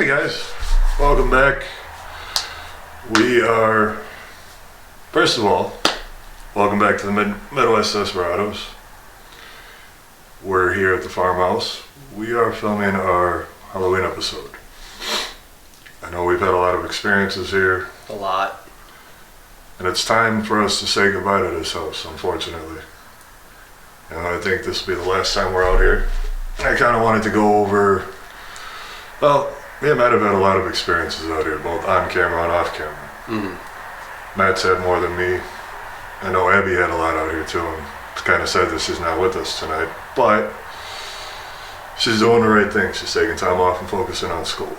Hey guys, welcome back. First of all, welcome back to the Midwest Desperados. We're here at the farmhouse. We are filming our Halloween episode. I know we've had a lot of experiences here. A lot. And it's time for us to say goodbye to this house, unfortunately. And I think this will be the last time we're out here. I kind of wanted to go over, well, me and Matt have had a lot of experiences out here, both on camera and off camera. Mm-hmm. Matt's had more than me. I know Abby had a lot out here too, and it's kind of sad that she's not with us tonight, but she's doing the right thing. She's taking time off and focusing on school.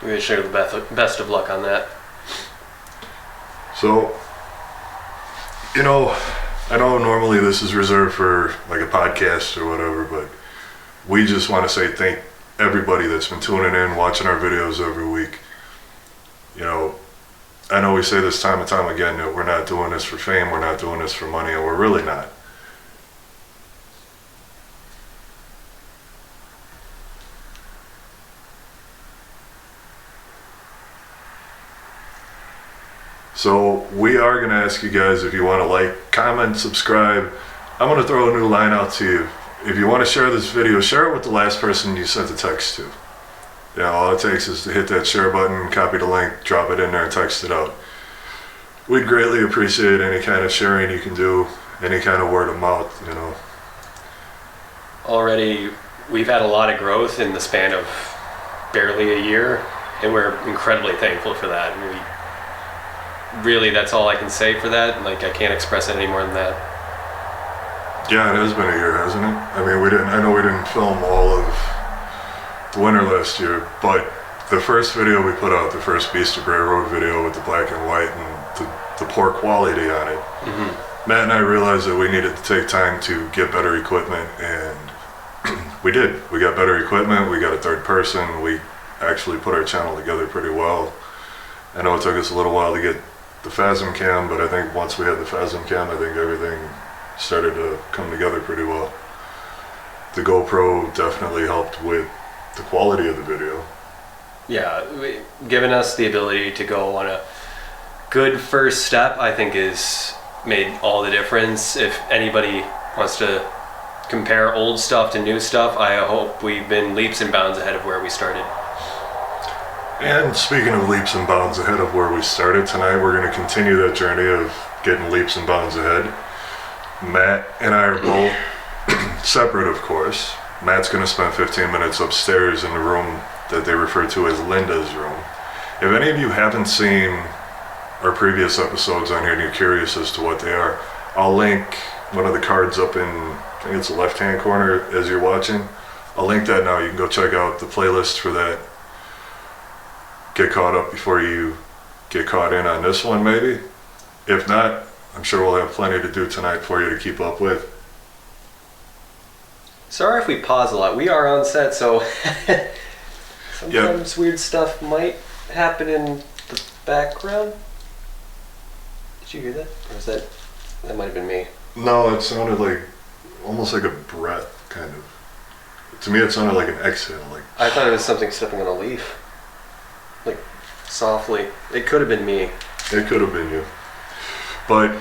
We wish her the best of luck on that. So, I know normally this is reserved for like a podcast or whatever, but we just want to say thank everybody that's been tuning in, watching our videos every week. I know we say this time and time again that we're not doing this for fame, we're not doing this for money, and we're really not. So we are going to ask you guys if you want to like, comment, subscribe. I'm going to throw a new line out to you. If you want to share this video, share it with the last person you sent the text to. All it takes is to hit that share button, copy the link, drop it in there and text it out. We'd greatly appreciate any kind of sharing you can do, any kind of word of mouth, Already, we've had a lot of growth in the span of barely a year, and we're incredibly thankful for that. Really, that's all I can say for that. I can't express it any more than that. Yeah, it has been a year, hasn't it? I know we didn't film all of the winter last year, but the first video we put out, the first Beast of Bray Road video with the black and white and the poor quality on it, mm-hmm. Matt and I realized that we needed to take time to get better equipment, and we did. We got better equipment, we got a third person, we actually put our channel together pretty well. I know it took us a little while to get the Phasm cam, but I think once we had the Phasm cam, I think everything started to come together pretty well. The GoPro definitely helped with the quality of the video. Yeah, giving us the ability to go on a good first step, I think, has made all the difference. If anybody wants to compare old stuff to new stuff, I hope we've been leaps and bounds ahead of where we started. And speaking of leaps and bounds ahead of where we started, tonight we're going to continue that journey of getting leaps and bounds ahead. Matt and I are both separate, of course. Matt's going to spend 15 minutes upstairs in the room that they refer to as Linda's room. If any of you haven't seen our previous episodes on here and you're curious as to what they are, I'll link one of the cards up in, I think it's the left-hand corner as you're watching. I'll link that now. You can go check out the playlist for that. Get caught up before you get caught in on this one, maybe. If not, I'm sure we'll have plenty to do tonight for you to keep up with. Sorry if we pause a lot. We are on set, so sometimes weird stuff might happen in the background. Did you hear that? Or was that might have been me? No, it sounded like almost like a breath, kind of. To me, it sounded like an exhale. I thought it was something stepping on a leaf. Softly. It could have been me. It could have been you. But,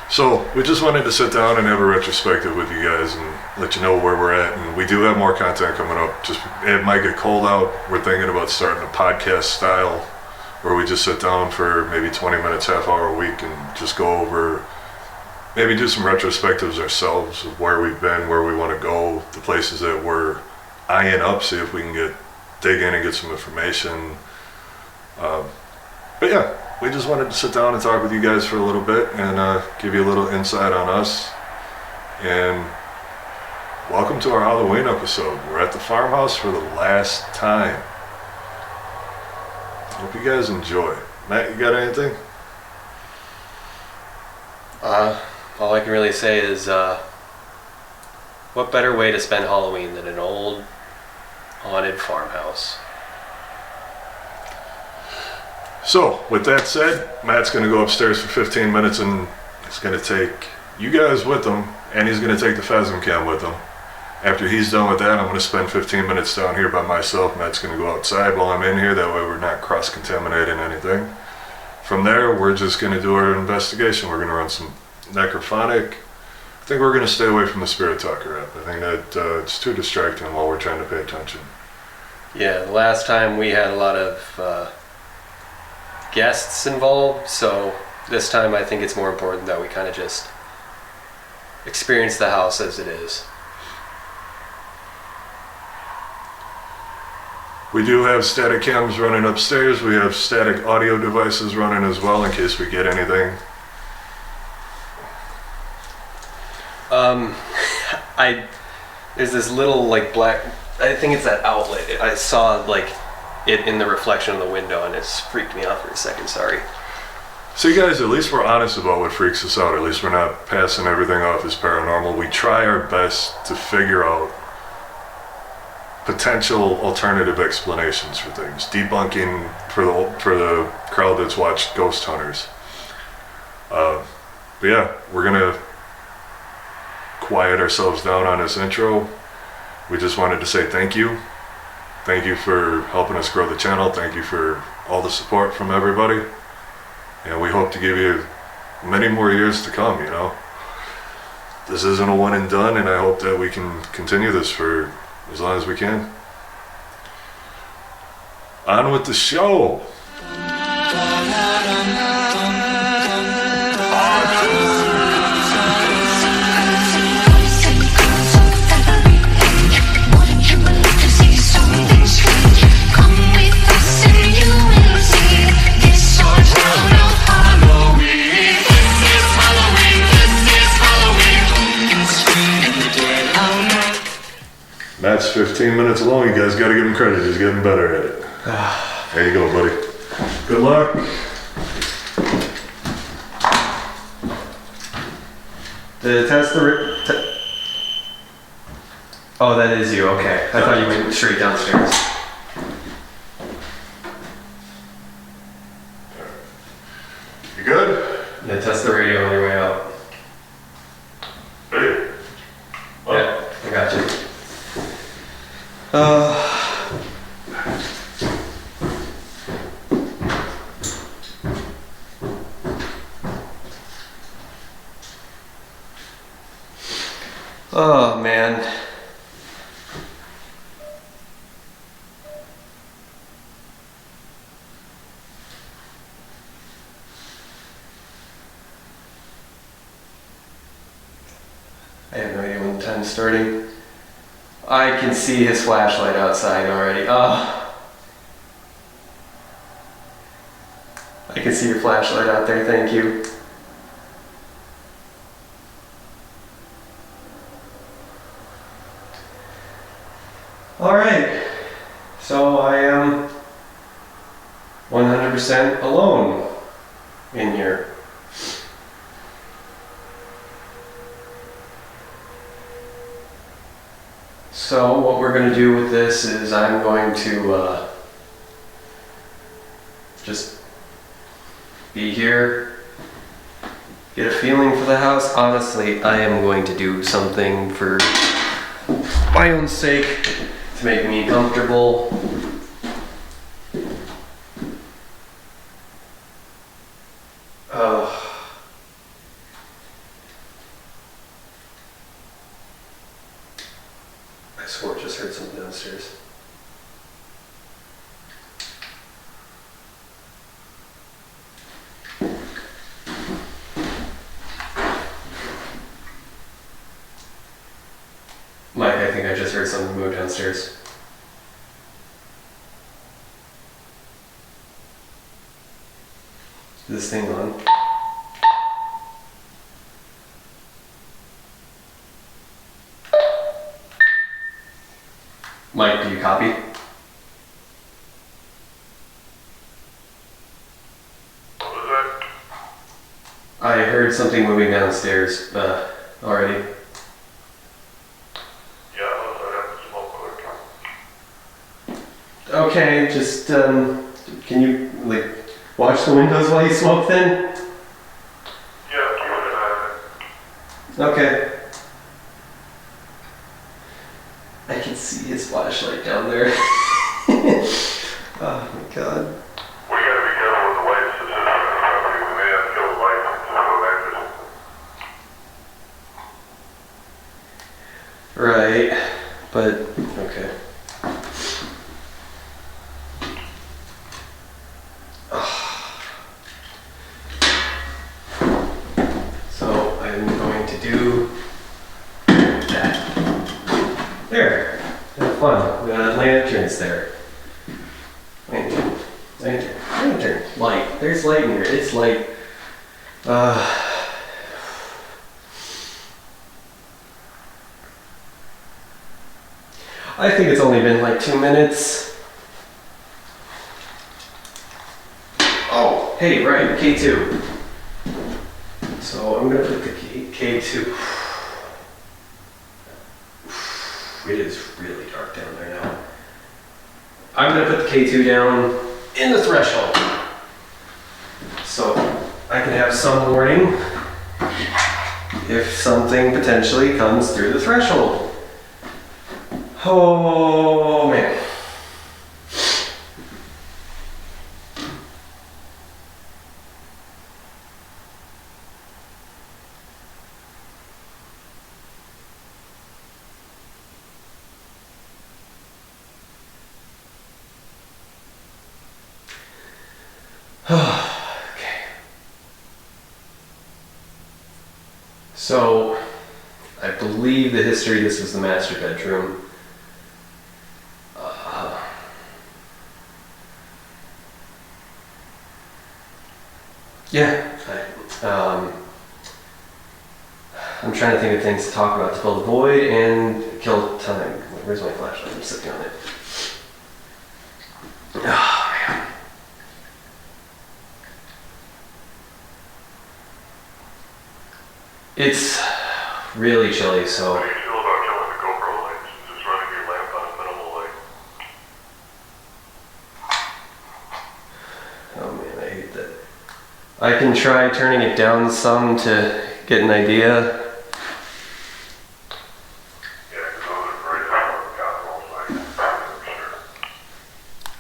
so, we just wanted to sit down and have a retrospective with you guys and let you know where we're at. And we do have more content coming up. It might get cold out. We're thinking about starting a podcast style where we just sit down for maybe 20 minutes, half hour a week and just go over, maybe do some retrospectives ourselves of where we've been, where we want to go, the places that we're eyeing up, see if we can dig in and get some information. But yeah, we just wanted to sit down and talk with you guys for a little bit and give you a little insight on us. And welcome to our Halloween episode. We're at the farmhouse for the last time. Hope you guys enjoy. Matt, you got anything? All I can really say is, what better way to spend Halloween than an old haunted farmhouse? So, with that said, Matt's going to go upstairs for 15 minutes and he's going to take you guys with him, and he's going to take the Phasm cam with him. After he's done with that, I'm going to spend 15 minutes down here by myself. Matt's going to go outside while I'm in here. That way we're not cross-contaminating anything. From there, we're just going to do our investigation. We're going to run some necrophonic. I think we're going to stay away from the Spirit Talker app. I think that it's too distracting while we're trying to pay attention. Yeah, the last time we had a lot of guests involved, so this time I think it's more important that we kind of just experience the house as it is. We do have static cams running upstairs. We have static audio devices running as well in case we get anything. There's this little like black, I think it's that outlet. I saw like it in the reflection of the window and it's freaked me out for a second, sorry. So you guys, at least we're honest about what freaks us out. At least we're not passing everything off as paranormal. We try our best to figure out potential alternative explanations for things. Debunking for the crowd that's watched Ghost Hunters. But yeah, we're gonna quiet ourselves down on this intro. We just wanted to say thank you. Thank you for helping us grow the channel. Thank you for all the support from everybody. And we hope to give you many more years to come, you know. This isn't a one and done, and I hope that we can continue this for as long as we can. On with the show. Matt's 15 minutes long. You guys got to give him credit. He's getting better at it. There you go, buddy. Good luck. The tester. Oh, that is you. Okay, I thought you went straight downstairs. You good? Yeah, test the radio on your way out. Hey. Yeah, I got you. Oh man. I have no idea when the time's starting. I can see his flashlight outside already. Oh. I can see your flashlight out there, thank you. Alright, so I am 100% alone in here. So what we're going to do with this is I'm going to just be here, get a feeling for the house. Honestly, I am going to do something for my own sake to make me comfortable. I swore I just heard something downstairs. Mike, I think I just heard something move downstairs. Is this thing on? Mike, do you copy? What was that? I heard something moving downstairs already. Okay, just can you like watch the windows while you smoke then? Yeah, keep it an eye on it. Okay. I can see his flashlight down there. Oh my god. We gotta be careful with the lights. This is we may have to kill the lights and go back to. Right, but okay. So I'm going to do that. There. Have fun. We got lanterns there. Lantern. Light. There's light in here. It's light. I think it's only been like 2 minutes. Oh, hey, right, K2. So I'm gonna put the K2. It is really dark down there now. I'm gonna put the K2 down in the threshold. So I can have some warning if something potentially comes through the threshold. Oh man. Okay. So I believe the history, this was the master bedroom. Yeah, I'm trying to think of things to talk about to fill the void and kill time. Where's my flashlight? I'm sitting on it. Oh, man. It's really chilly, so. How do you feel about killing the GoPro lights? Just running your lamp on a minimal light. Oh man, I hate that. I can try turning it down some to get an idea.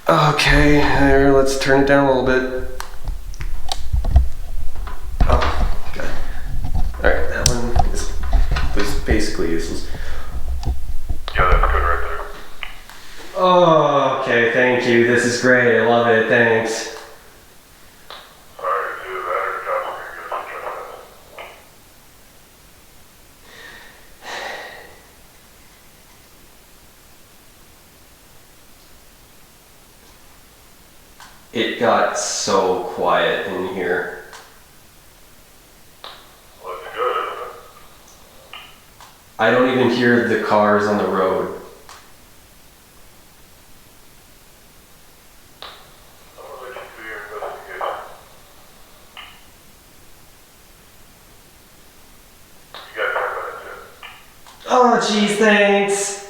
Okay, there, let's turn it down a little bit. Oh, God. Alright, that one was basically useless. Yeah, that's good right there. Oh, okay, thank you. This is great. I love it. Thanks. Sorry, it's either that or the cops are gonna get us It got so quiet in here. Well, that's good, isn't it? I don't even hear the cars on the road. I'll let you do your investigation. You got 10 minutes in. Oh, geez, thanks.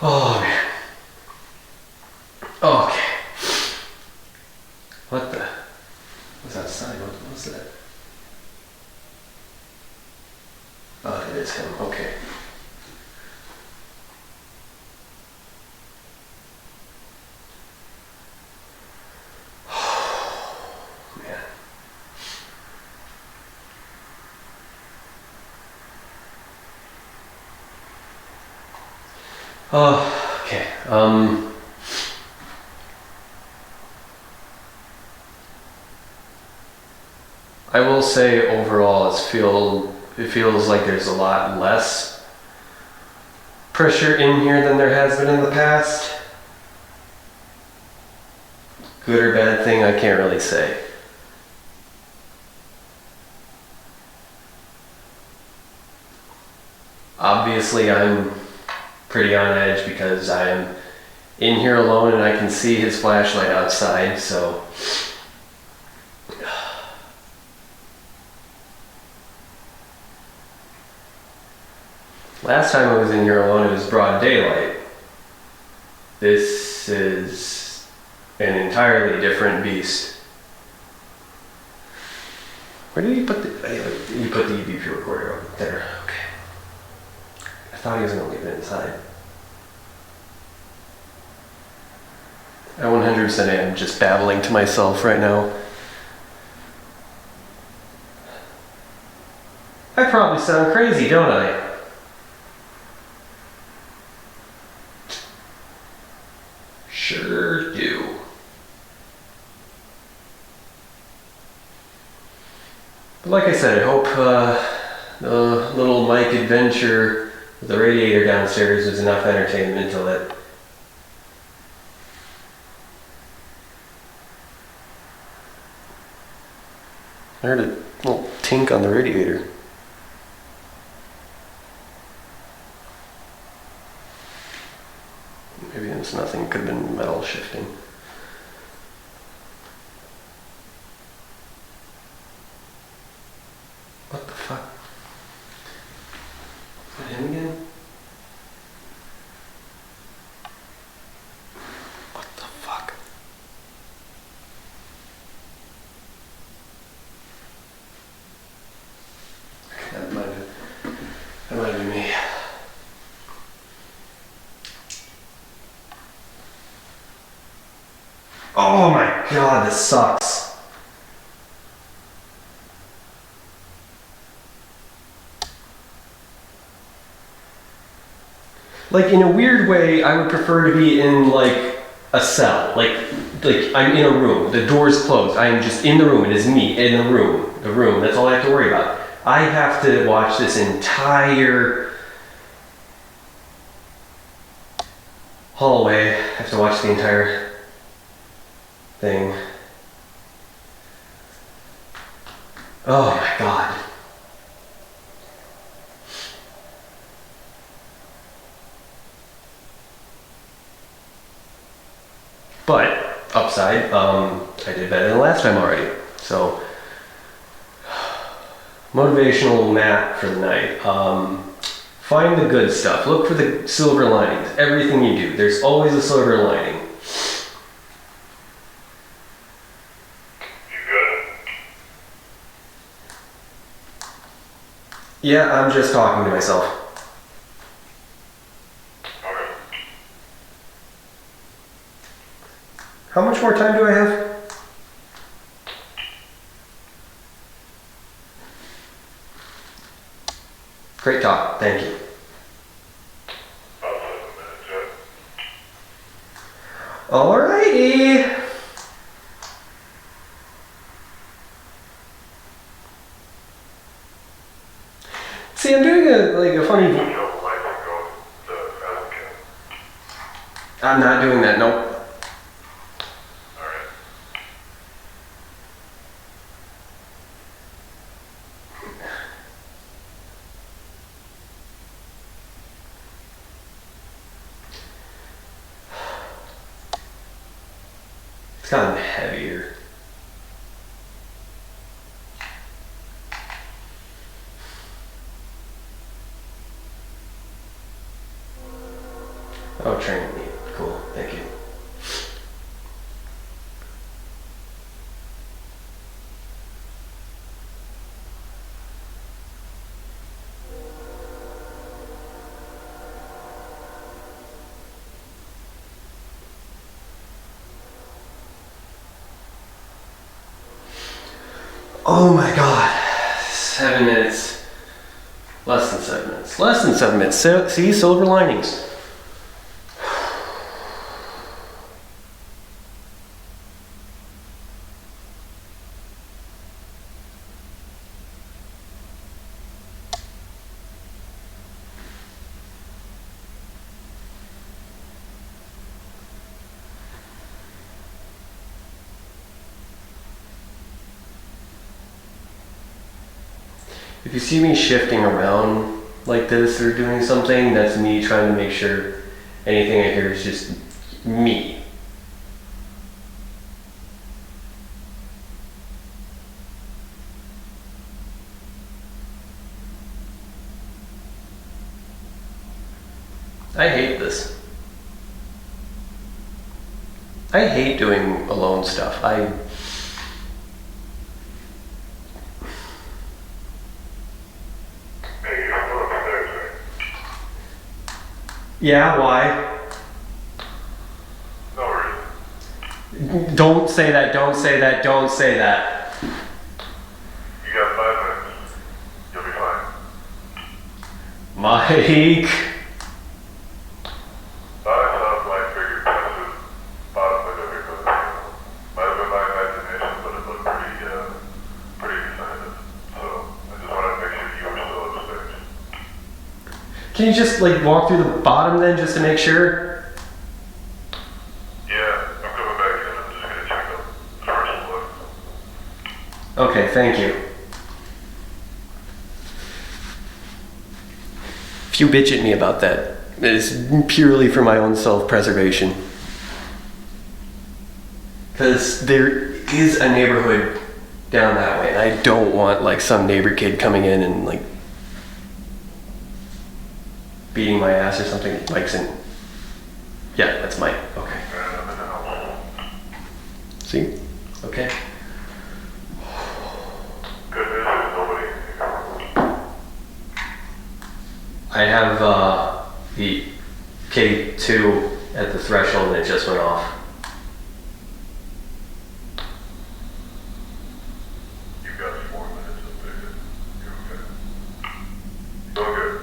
Oh, man. Okay. What the? What's outside? What was that? Oh, it is him. Okay. Man. Oh, okay. I will say overall it feels like there's a lot less pressure in here than there has been in the past. Good or bad thing, I can't really say. Obviously, I'm pretty on edge because I am in here alone and I can see his flashlight outside, so. Last time I was in here alone, it was broad daylight. This is an entirely different beast. Where did you put you put the EP recorder over there? Okay. I thought he was gonna leave it inside. I 100% am just babbling to myself right now. I probably sound crazy, don't I? Sure do. But like I said, I hope the little mic adventure with the radiator downstairs was enough entertainment to let I heard a little tink on the radiator. Maybe it was nothing, could have been metal shifting. What the fuck? Is that him again? What the fuck? That might have been me. Oh my god, this sucks. Like, in a weird way, I would prefer to be in like a cell. Like I'm in a room. The door's closed. I am just in the room. It is me in the room. The room. That's all I have to worry about. I have to watch this entire hallway. I have to watch the entire thing. Oh my god. But upside, I did better than last time already. So motivational map for the night. Find the good stuff. Look for the silver linings. Everything you do, there's always a silver lining. You good? Yeah, I'm just talking to myself. Okay. How much more time do I have? Great talk, thank you. About 11 minutes, yeah. Alrighty. See, I'm doing a funny. You know, like I'm going to Allen. I'm not doing that. Nope. Alright. It's gotten heavier. Oh, training me. Cool. Thank you. Oh my god. 7 minutes. Less than 7 minutes. Less than 7 minutes. See, silver linings. If you see me shifting around like this or doing something, that's me trying to make sure anything I hear is just me. I hate this. I hate doing alone stuff. Yeah, why? No worries. Don't say that, don't say that, don't say that. You got 5 minutes. You'll be fine. Mike. Thought I saw a black figure pass through the bottom window here, but might have been my imagination, but it looked pretty definitive. So I just wanted to make sure you were still upstairs. Can you just like walk through the bottom then just to make sure? Yeah, I'm coming back in. I'm just gonna check out the first floor. Okay, thank you. If you bitch at me about that, it is purely for my own self-preservation. Because there is a neighborhood down that way, and I don't want like some neighbor kid coming in and like beating my ass or something. Mike's in. Yeah, that's Mike. Okay. See? Okay. Good news, there's nobody in here. I have the K2 at the threshold and it just went off. You've got 4 minutes up there. You're okay. Doing good.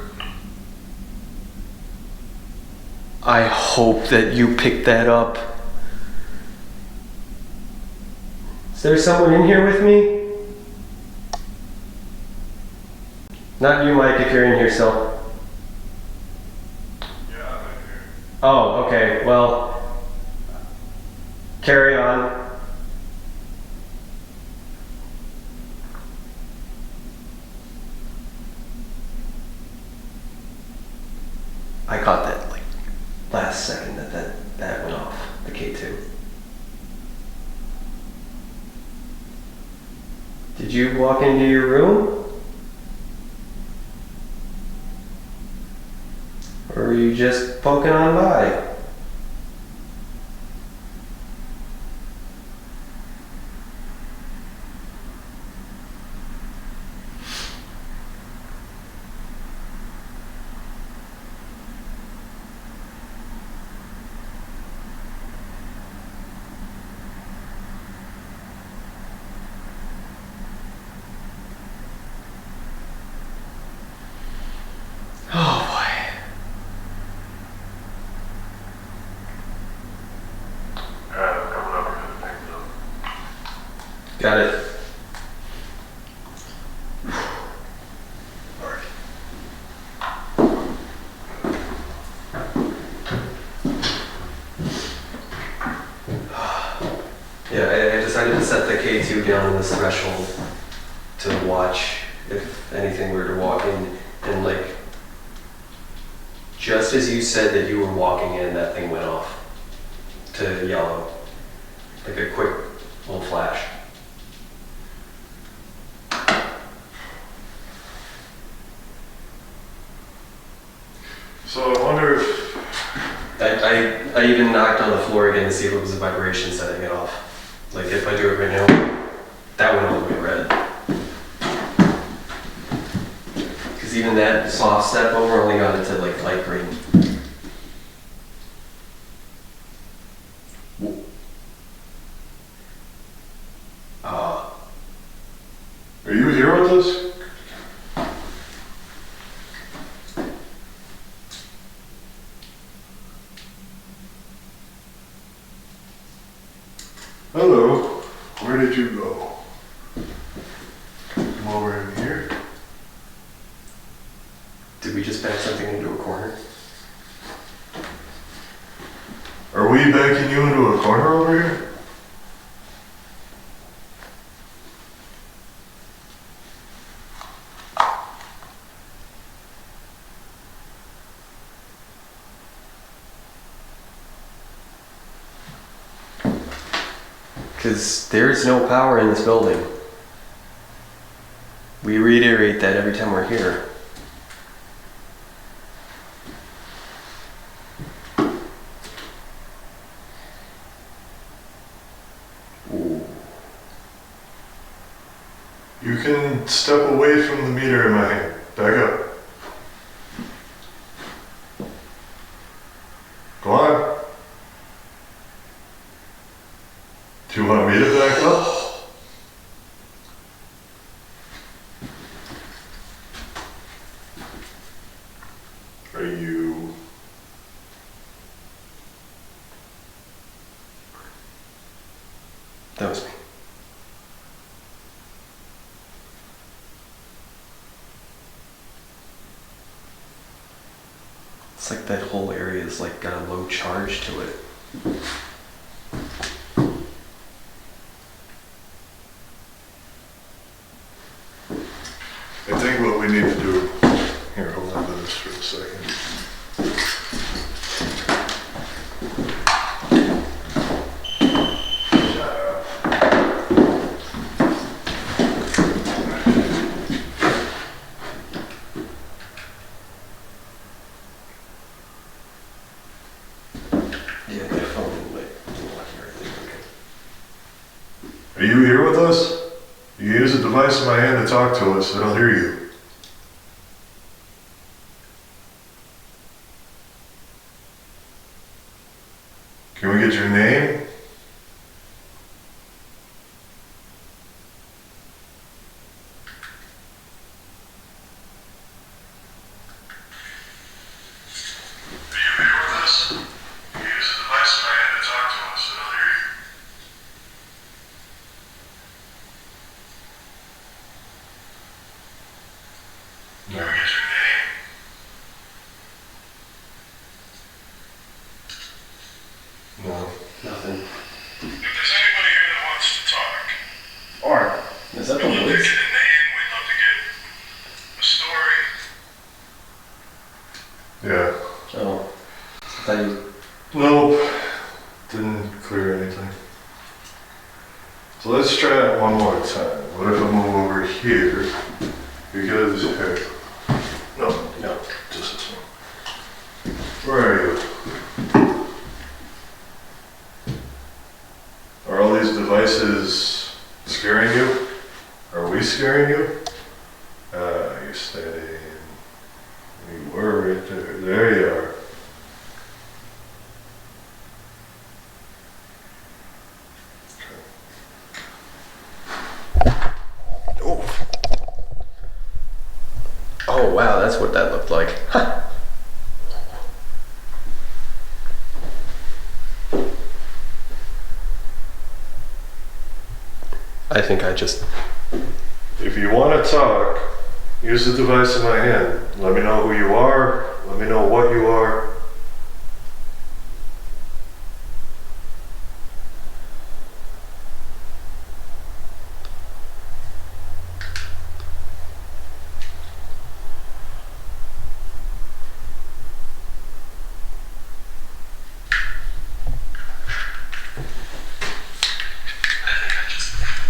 I hope that you picked that up. Is there someone in here with me? Not you, Mike, if you're in here still. Yeah, I'm in here. Oh, okay, well, carry on. I caught that like last second that went off, the K2. Did you walk into your room? Or were you just poking on by? Oh boy. Alright, I'm coming up here to things up. Got it. Yeah, I decided to set the K2 down on this threshold to watch if anything were to walk in, and like, just as you said that you were walking in, that thing went off to yellow. Like a quick little flash. So I wonder if I even knocked on the floor again to see if it was a vibration setting it off. Like if I do it right now, that went all the way red. Because even that soft step over only got it to like light green. are you here with us? Hello. Where did you go? Come over in here. Did we just back something into a corner? Are we backing you into a corner over here? Because there's no power in this building. We reiterate that every time we're here. Ooh. You can step away from the meter in my hand. Back up. Are you... That was me. It's like that whole area is like got a low charge to it. I think what we need to do... Here, hold on to this for a second. Yeah, my phone like everything. Are you here with us? You use a device in my hand to talk to us. I don't hear you. Can we get your name? Are you here with us? You use a device in my hand to talk to us. I don't hear you. Can we get your name? No. Nothing. If there's anybody here that wants to talk, Or is that the we'd love to noise? get a name, we'd love to get a story. Yeah. Oh. I thought you. Nope. Didn't clear anything. So let's try it one more time. What if I move over here? Because here. No, just this one. Where are you? Are all these devices scaring you? Are we scaring you? You're standing. You were right there. There you are. Oh. Oh wow, that's what that looked like. Huh. I think I just. If you want to talk, use the device in my hand. Let me know who you are. Let me know what you are.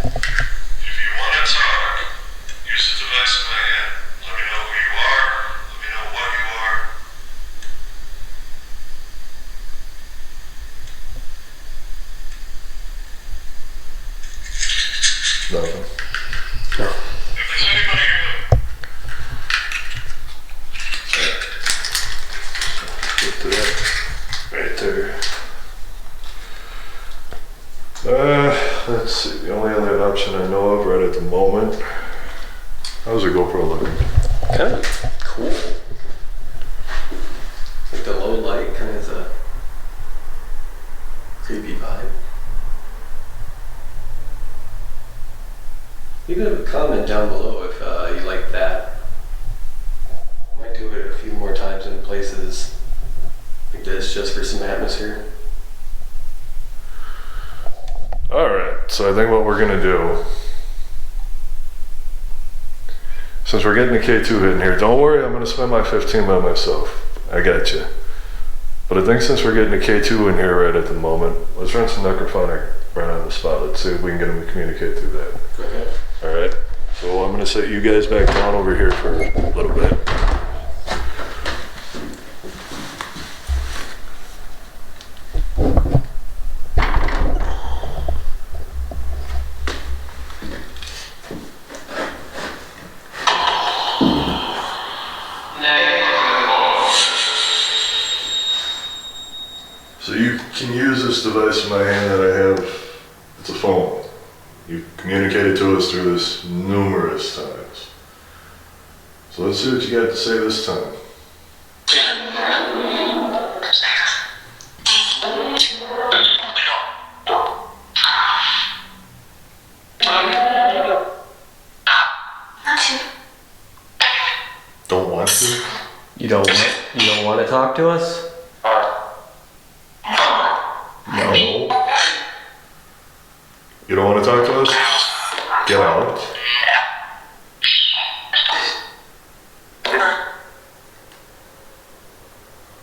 If you want to talk, use the device in my hand. Let me know who you are. Let me know what you are. Nothing. No. If there's anybody here that... Get to that. Right there. Let's see. The only other option I know of right at the moment. How's your GoPro looking? Kind of cool. Like the low light kind of has a creepy vibe. You could have a comment down below if you like that. Might do it a few more times in places like this just for some atmosphere. Alright, so I think what we're gonna do, since we're getting the K2 hit in here, don't worry, I'm gonna spend my 15 by myself. I got you. But I think since we're getting the K2 in here right at the moment, let's run some necrophonic right on the spot. Let's see if we can get them to communicate through that. Okay. Alright, so I'm gonna set you guys back down over here for a little bit. So you can use this device in my hand that I have. It's a phone. You've communicated to us through this numerous times. So let's see what you got to say this time. want to? You don't want to talk to us? No. You don't want to talk to us? Get out.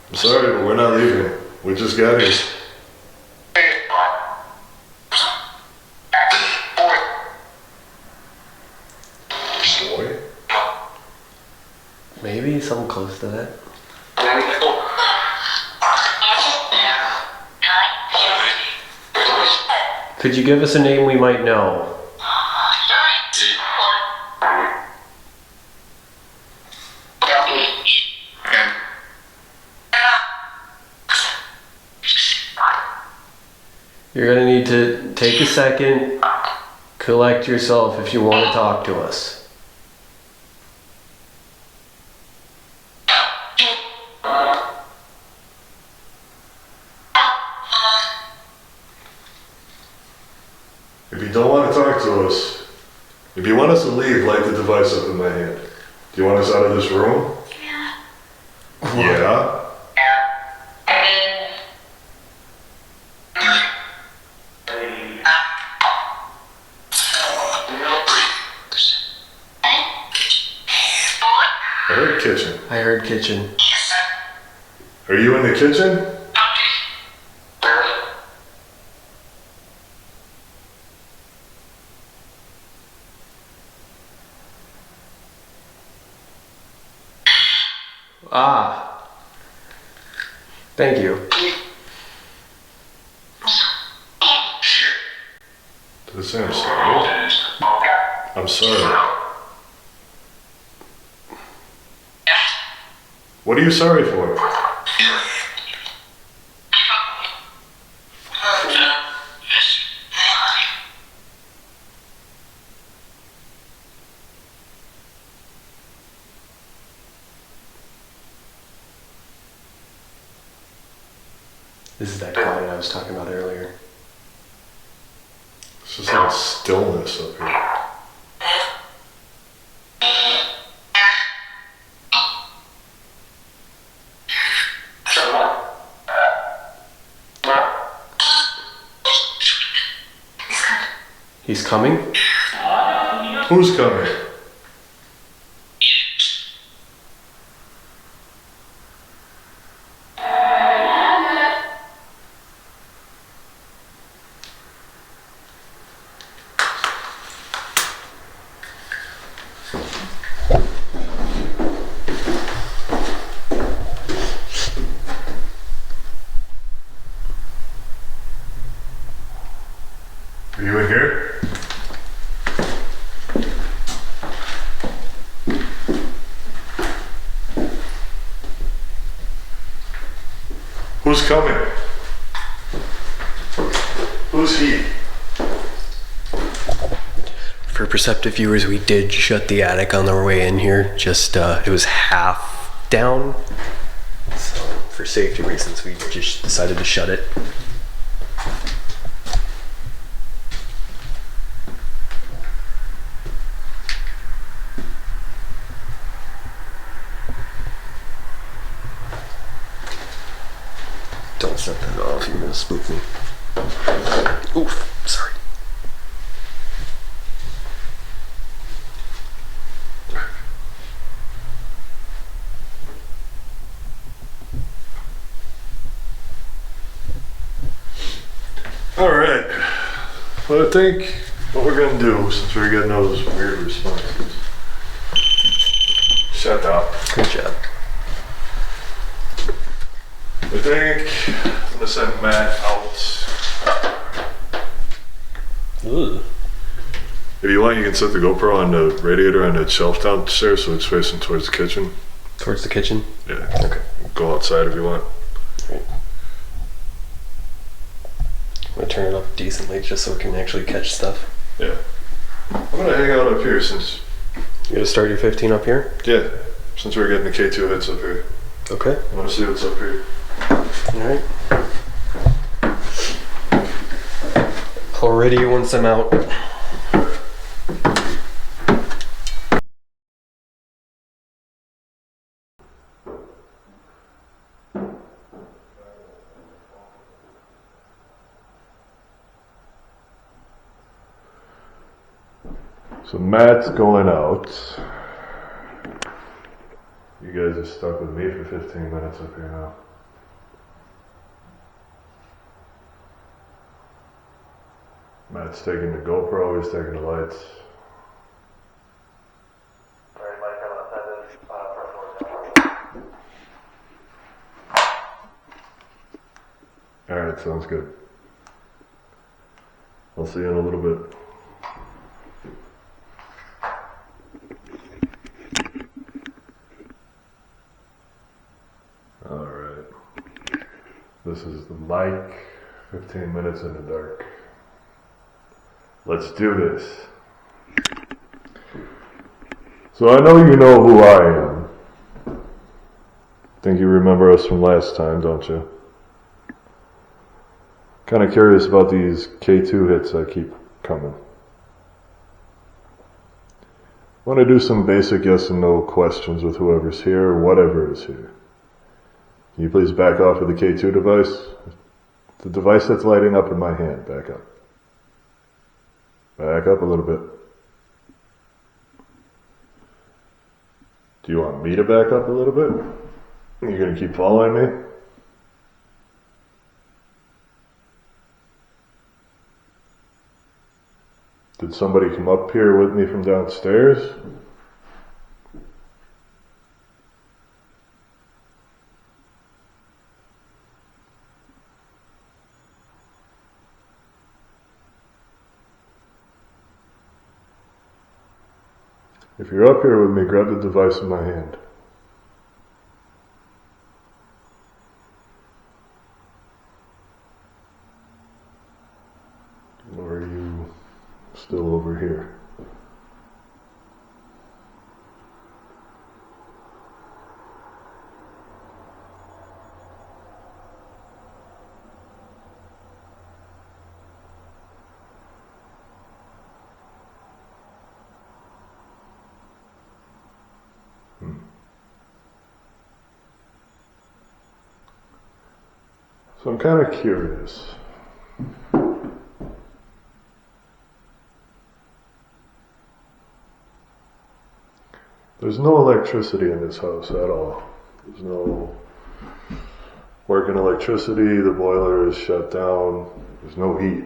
I'm sorry, but we're not leaving. We just got here. Boy? Maybe something close to that. Could you give us a name we might know? You're gonna need to take a second, collect yourself if you want to talk to us. If you don't want to talk to us, if you want us to leave, light the device up in my hand. Do you want us out of this room? Yeah? I heard kitchen. I heard kitchen. Are you in the kitchen? Ah. Thank you. Did it say I'm sorry? I'm sorry. What are you sorry for? This is that quiet I was talking about earlier. It's just like stillness up here. He's coming? Who's coming? Are you in here? Who's coming? Who's he? For perceptive viewers, we did shut the attic on our way in here. Just, it was half down. So, for safety reasons, we just decided to shut it. Don't set that off, you're gonna spook me. Oof, sorry. Alright. Well, I think what we're gonna do, since we're getting those weird responses. Shut up. Good job. I think I'm gonna send Matt out. Ooh. If you want, you can set the GoPro on the radiator on that shelf downstairs so it's facing towards the kitchen. Towards the kitchen? Yeah. Okay. Go outside if you want. Great. I'm gonna turn it up decently just so we can actually catch stuff. Yeah. I'm gonna hang out up here since. You gonna start your 15 up here? Yeah. Since we're getting the K2 hits up here. Okay. I wanna see what's up here. Alright. I'll ready you once I'm out. So Matt's going out. You guys are stuck with me for 15 minutes up here now. Matt's taking the GoPro, he's taking the lights. Alright, sounds good. I'll see you in a little bit. Alright. This is the mic, 15 minutes in the dark. Let's do this. So I know you know who I am. Think you remember us from last time, don't you? Kind of curious about these K2 hits that keep coming. Want to do some basic yes and no questions with whoever's here or whatever is here. Can you please back off of the K2 device? The device that's lighting up in my hand, back up. Back up a little bit. Do you want me to back up a little bit? You're going to keep following me? Did somebody come up here with me from downstairs? If you're up here with me, grab the device in my hand. Or are you still over here? So I'm kind of curious. There's no electricity in this house at all. There's no working electricity, the boiler is shut down, there's no heat.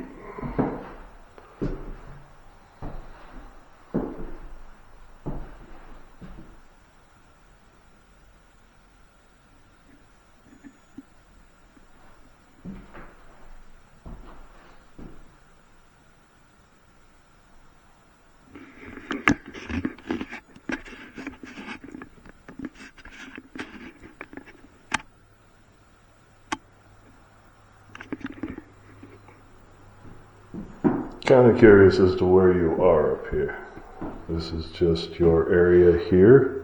Kind of curious as to where you are up here. This is just your area here.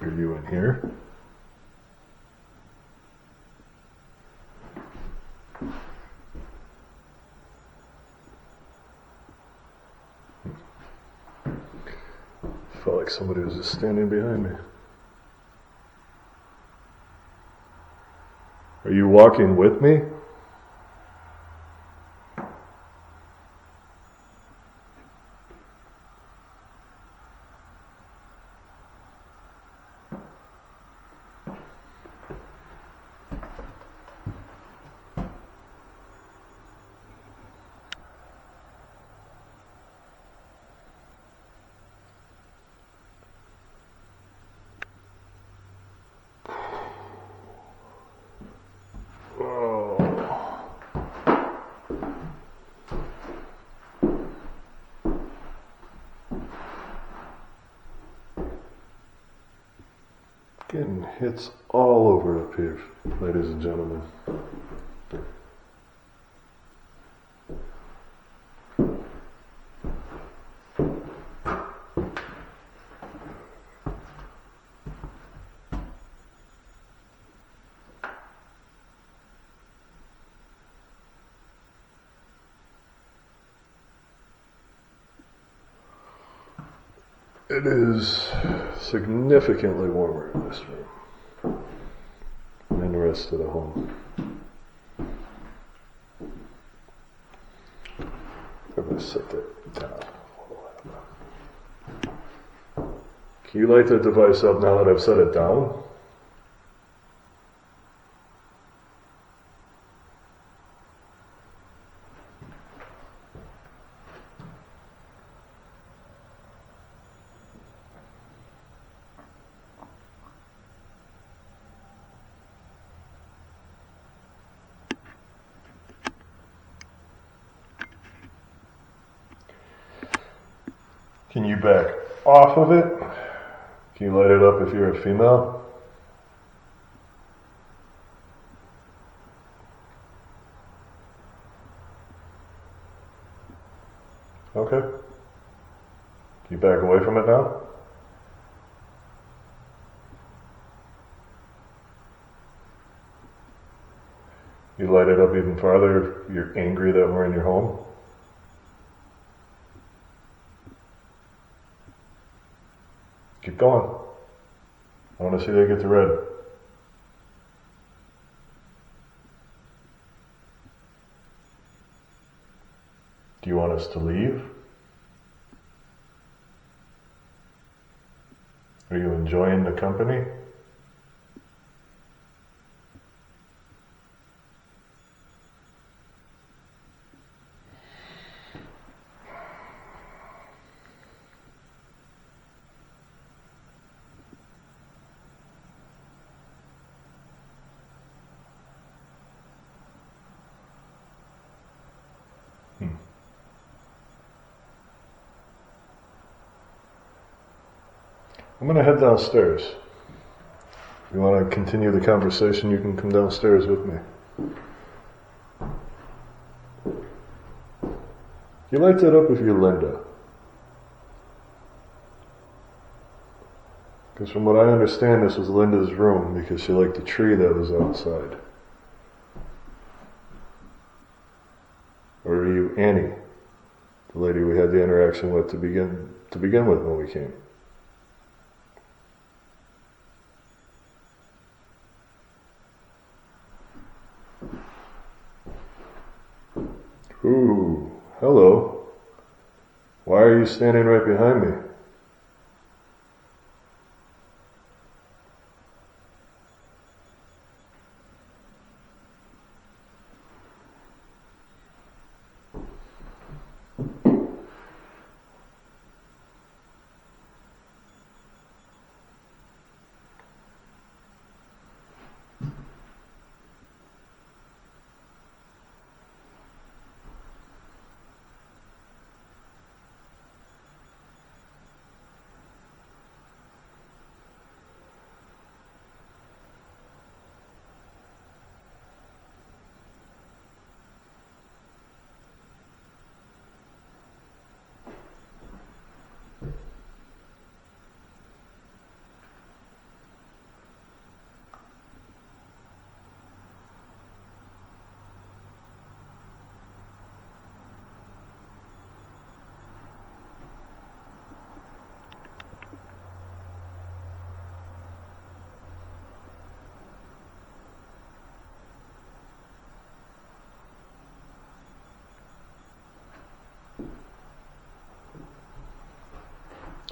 Are you in here? Felt like somebody was just standing behind me. Are you walking with me? Oh. Getting hits all over up here, ladies and gentlemen. It is significantly warmer in this room than the rest of the home. I'm going to set that down. Can you light the device up now that I've set it down? Can you back off of it? Can you light it up if you're a female? Okay. Can you back away from it now? You light it up even farther if you're angry that we're in your home? Keep going. I want to see that get to red. Do you want us to leave? Are you enjoying the company? I'm going to head downstairs. If you want to continue the conversation, you can come downstairs with me. You light that up if you're Linda. Because from what I understand, this was Linda's room because she liked the tree that was outside. Or are you Annie, the lady we had the interaction with to begin with when we came? Ooh, hello. Why are you standing right behind me?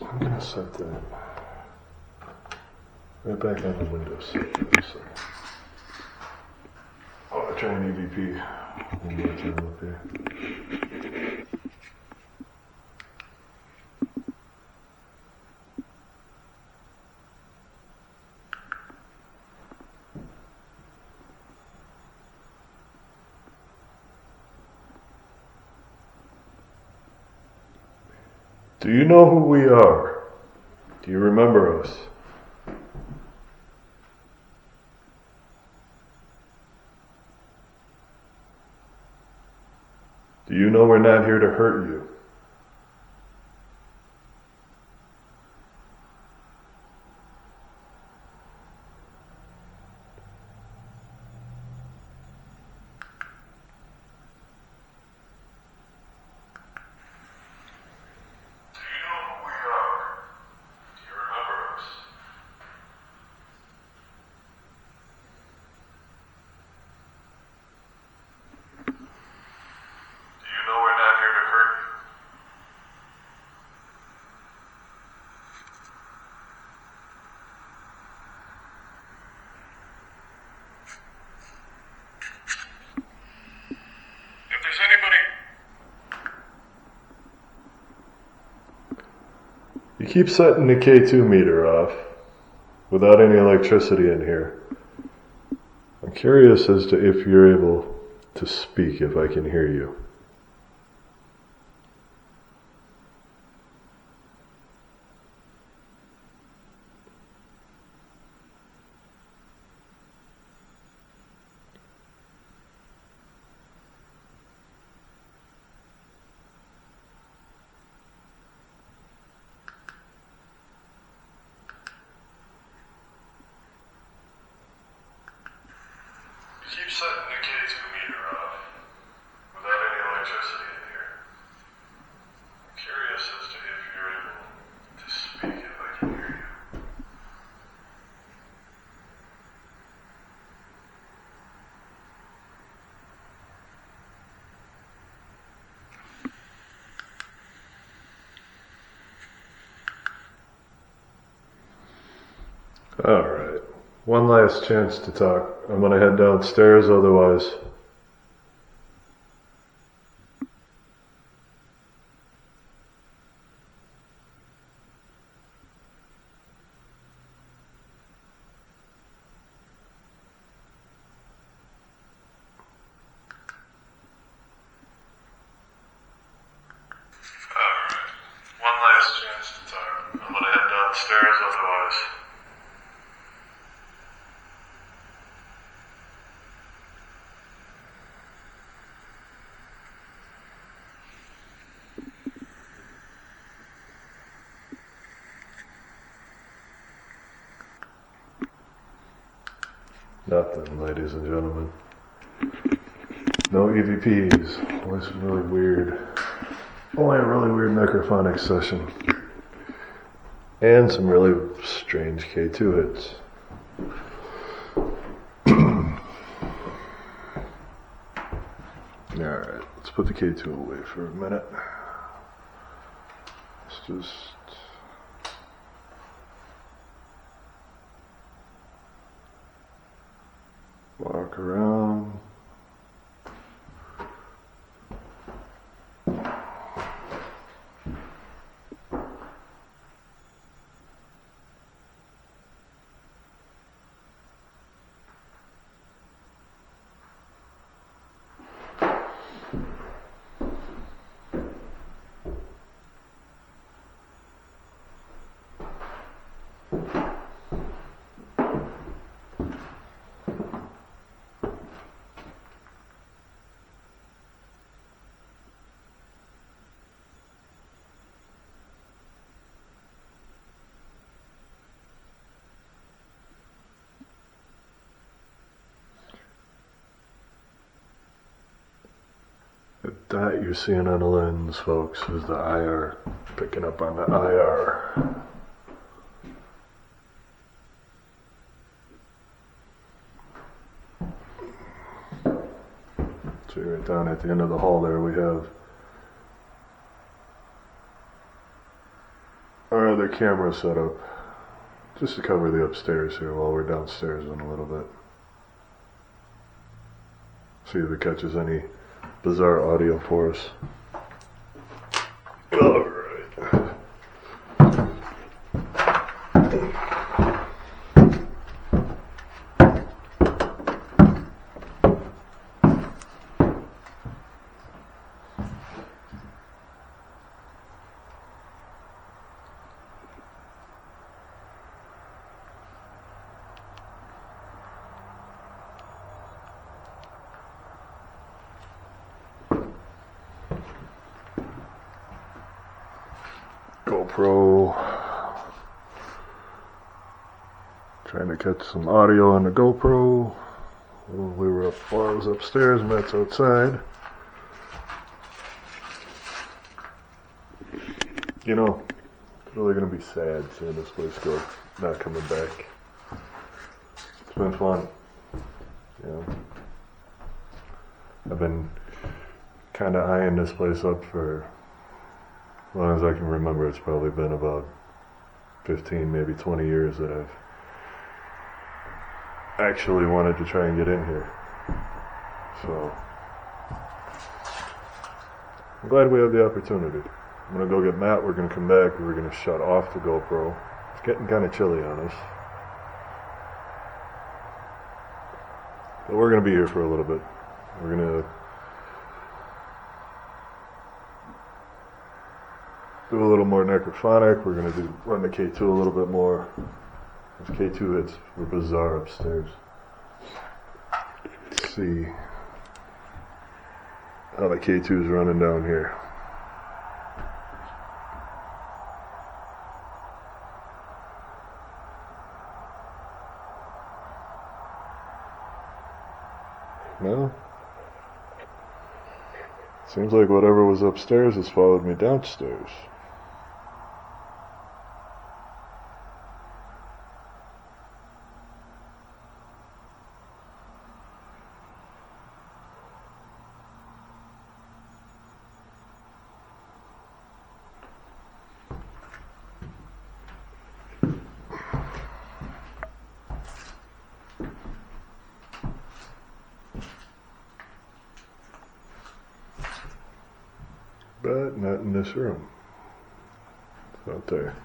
I'm going to set that right back on the windows. Oh, I'll try an EVP one more time up here. Do you know who we are? Do you remember us? Do you know we're not here to hurt you? You keep setting the K2 meter off without any electricity in here. I'm curious as to if you're able to speak, if I can hear you. Keep setting the K2 meter off without any electricity in here. I'm curious as to if you're able to speak, if I can hear you. All right. One last chance to talk. I'm gonna head downstairs, otherwise. Alright. One last chance to talk. I'm gonna head downstairs, otherwise. Nothing, ladies and gentlemen. No EVPs. Only some really weird. Only a really weird necrophonic session. And some really strange K2 hits. Alright, let's put the K2 away for a minute. Let's just walk around. That you're seeing on the lens, folks, is the IR, picking up on the IR. See right down at the end of the hall there we have our other camera set up, just to cover the upstairs here while we're downstairs in a little bit. See if it catches any bizarre audio for us. All right. GoPro. Trying to catch some audio on the GoPro. We were up, well, I was upstairs, Matt's outside. You know, it's really gonna be sad seeing this place go, not coming back. It's been fun. You know, I've been kind of eyeing this place up for as long as I can remember. It's probably been about 15, maybe 20 years that I've actually wanted to try and get in here. So I'm glad we have the opportunity. I'm gonna go get Matt, we're gonna come back, we're gonna shut off the GoPro. It's getting kind of chilly on us. But we're gonna be here for a little bit. We're gonna do a little more necrophonic. We're gonna run the K2 a little bit more. Those K2 hits were bizarre upstairs. Let's see how the K2 is running down here. No. Seems like whatever was upstairs has followed me downstairs. But not in this room. It's out there.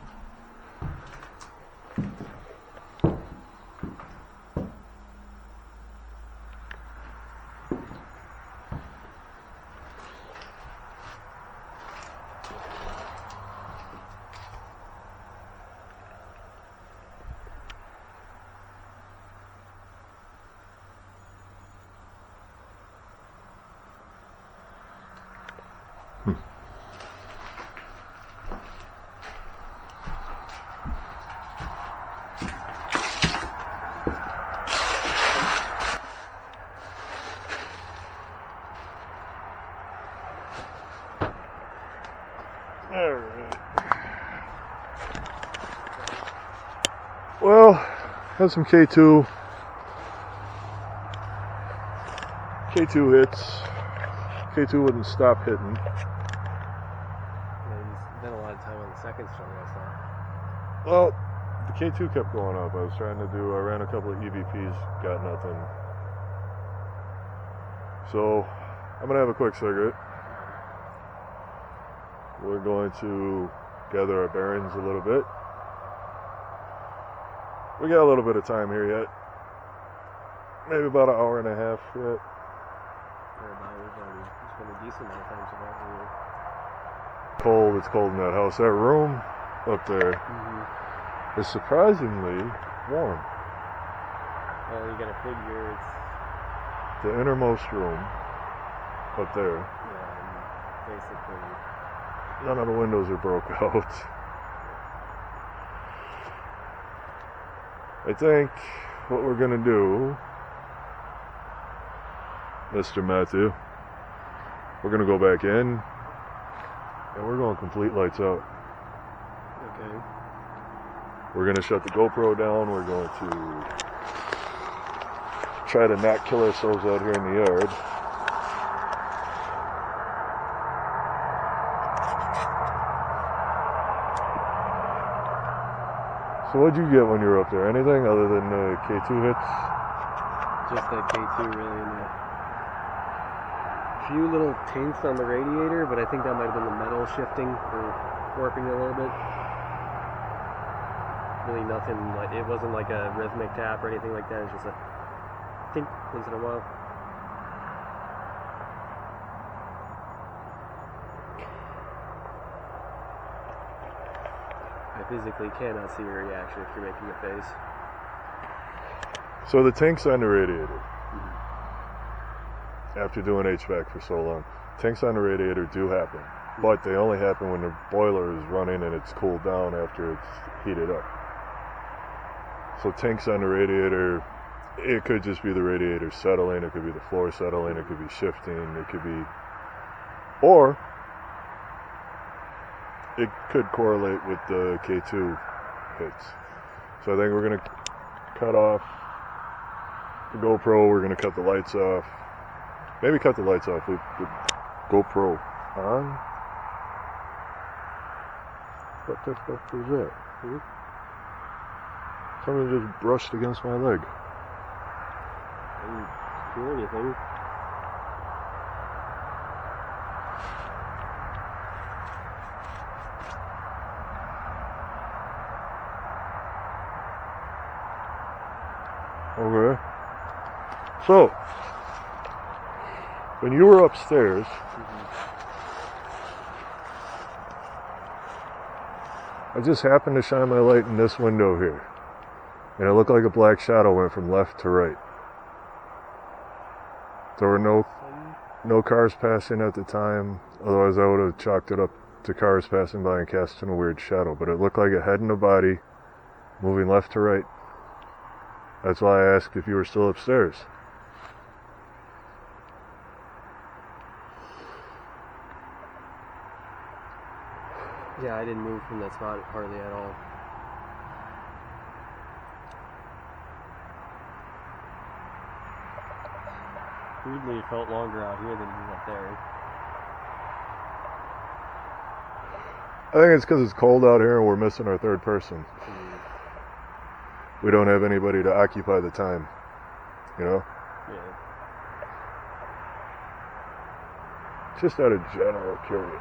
Alright. Well, had some K2 hits. K2 wouldn't stop hitting. Yeah, you spent a lot of time on the second string, I saw. Well, the K2 kept going up. I ran a couple of EVPs, got nothing. So, I'm gonna have a quick cigarette. We're going to gather our bearings a little bit. We got a little bit of time here yet. Maybe about an hour and a half yet. It's been a decent amount of time so far. Cold, it's cold in that house. That room up there is surprisingly warm. Well, you gotta figure it's... The innermost room up there. Yeah, basically... None of the windows are broke out. I think what we're gonna do, Mr. Matthew, we're gonna go back in and we're going complete lights out. Okay. We're gonna shut the GoPro down. We're going to try to not kill ourselves out here in the yard. So what'd you get when you were up there? Anything other than the K2 hits? Just that K2 really, and a few little tinks on the radiator, but I think that might have been the metal shifting or warping a little bit. Really nothing, like it wasn't like a rhythmic tap or anything like that. It's just a tink once in a while. I physically cannot see your reaction if you're making a face. So the tinks on the radiator, after doing HVAC for so long, tinks on the radiator do happen. but they only happen when the boiler is running and it's cooled down after it's heated up. So tinks on the radiator, it could just be the radiator settling, it could be the floor settling, it could be shifting, it could be, or it could correlate with the K2 hits. So I think we're going to cut off the GoPro, we're going to cut the lights off. Maybe cut the lights off, leave the GoPro on. What the fuck was that? Something just brushed against my leg. I didn't feel anything. Okay. So, when you were upstairs, I just happened to shine my light in this window here. And it looked like a black shadow went from left to right. There were no cars passing at the time. Otherwise I would have chalked it up to cars passing by and casting a weird shadow. But it looked like a head and a body moving left to right. That's why I asked if you were still upstairs. Yeah, I didn't move from that spot hardly at all. Weirdly, it felt longer out here than up there. I think it's because it's cold out here and we're missing our third person. We don't have anybody to occupy the time, you know? Yeah. Just out of general curiosity.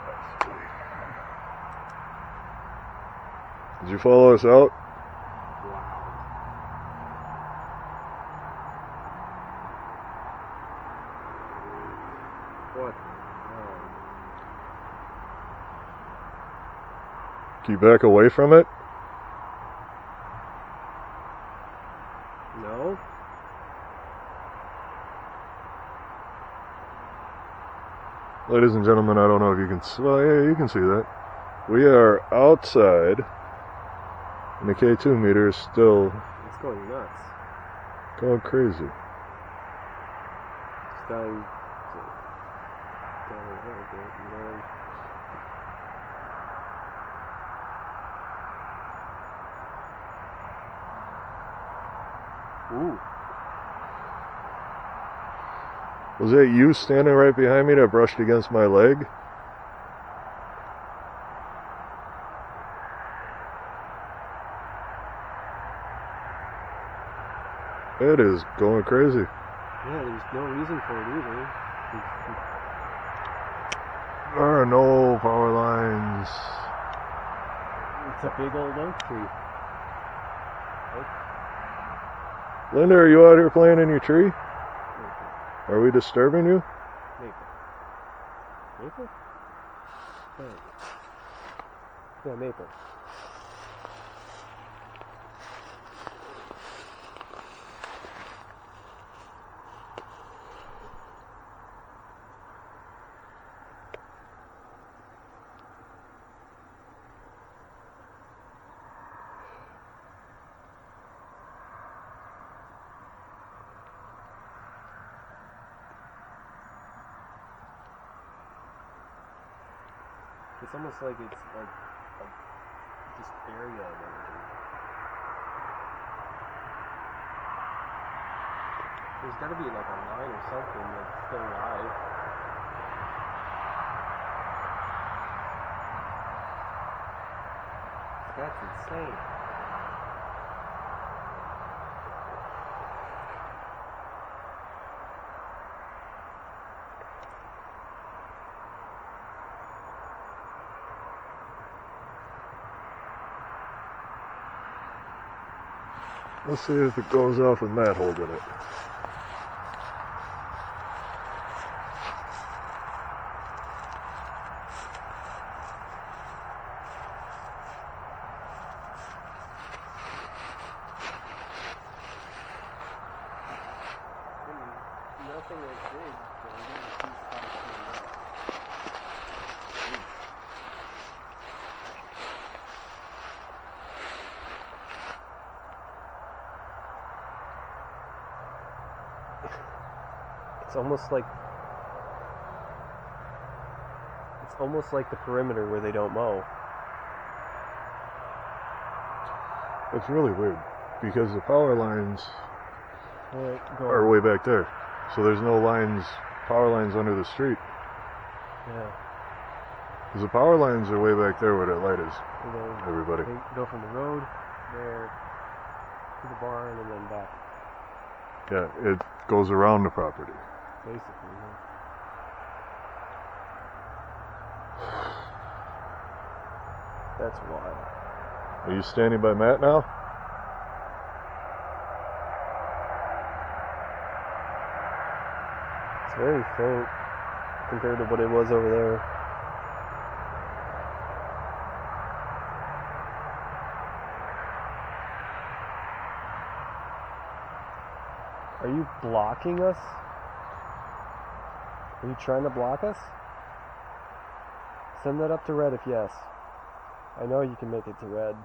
Did you follow us out? Wow. What? Can you back away from it? No? Ladies and gentlemen, I don't know if you can see, well, yeah, you can see that. We are outside, and the K2 meter is still It's going nuts. going crazy. It's dying. Down a little bit, you know? Ooh. Was that you standing right behind me that brushed against my leg? It is going crazy. Yeah, there's no reason for it either. There are no power lines. It's a big old oak tree. Linda, are you out here playing in your tree? Are we disturbing you? Maple. Maple? Yeah, maple. It's almost like it's like just area of energy. There's got to be like a line or something that's still alive. That's insane. Let's see if it goes off with Matt holding it. Nothing that big, so I'm going to keep It's almost like the perimeter where they don't mow. It's really weird because the power lines Go are way back there. So there's no power lines under the street. Yeah. Because the power lines are way back there where that light is. Everybody. They go from the road there to the barn and then back. Yeah, it goes around the property. Basically, yeah. That's wild. Are you standing by Matt now? It's very faint compared to what it was over there. Are you blocking us? Are you trying to block us? Send that up to red if yes. I know you can make it to red.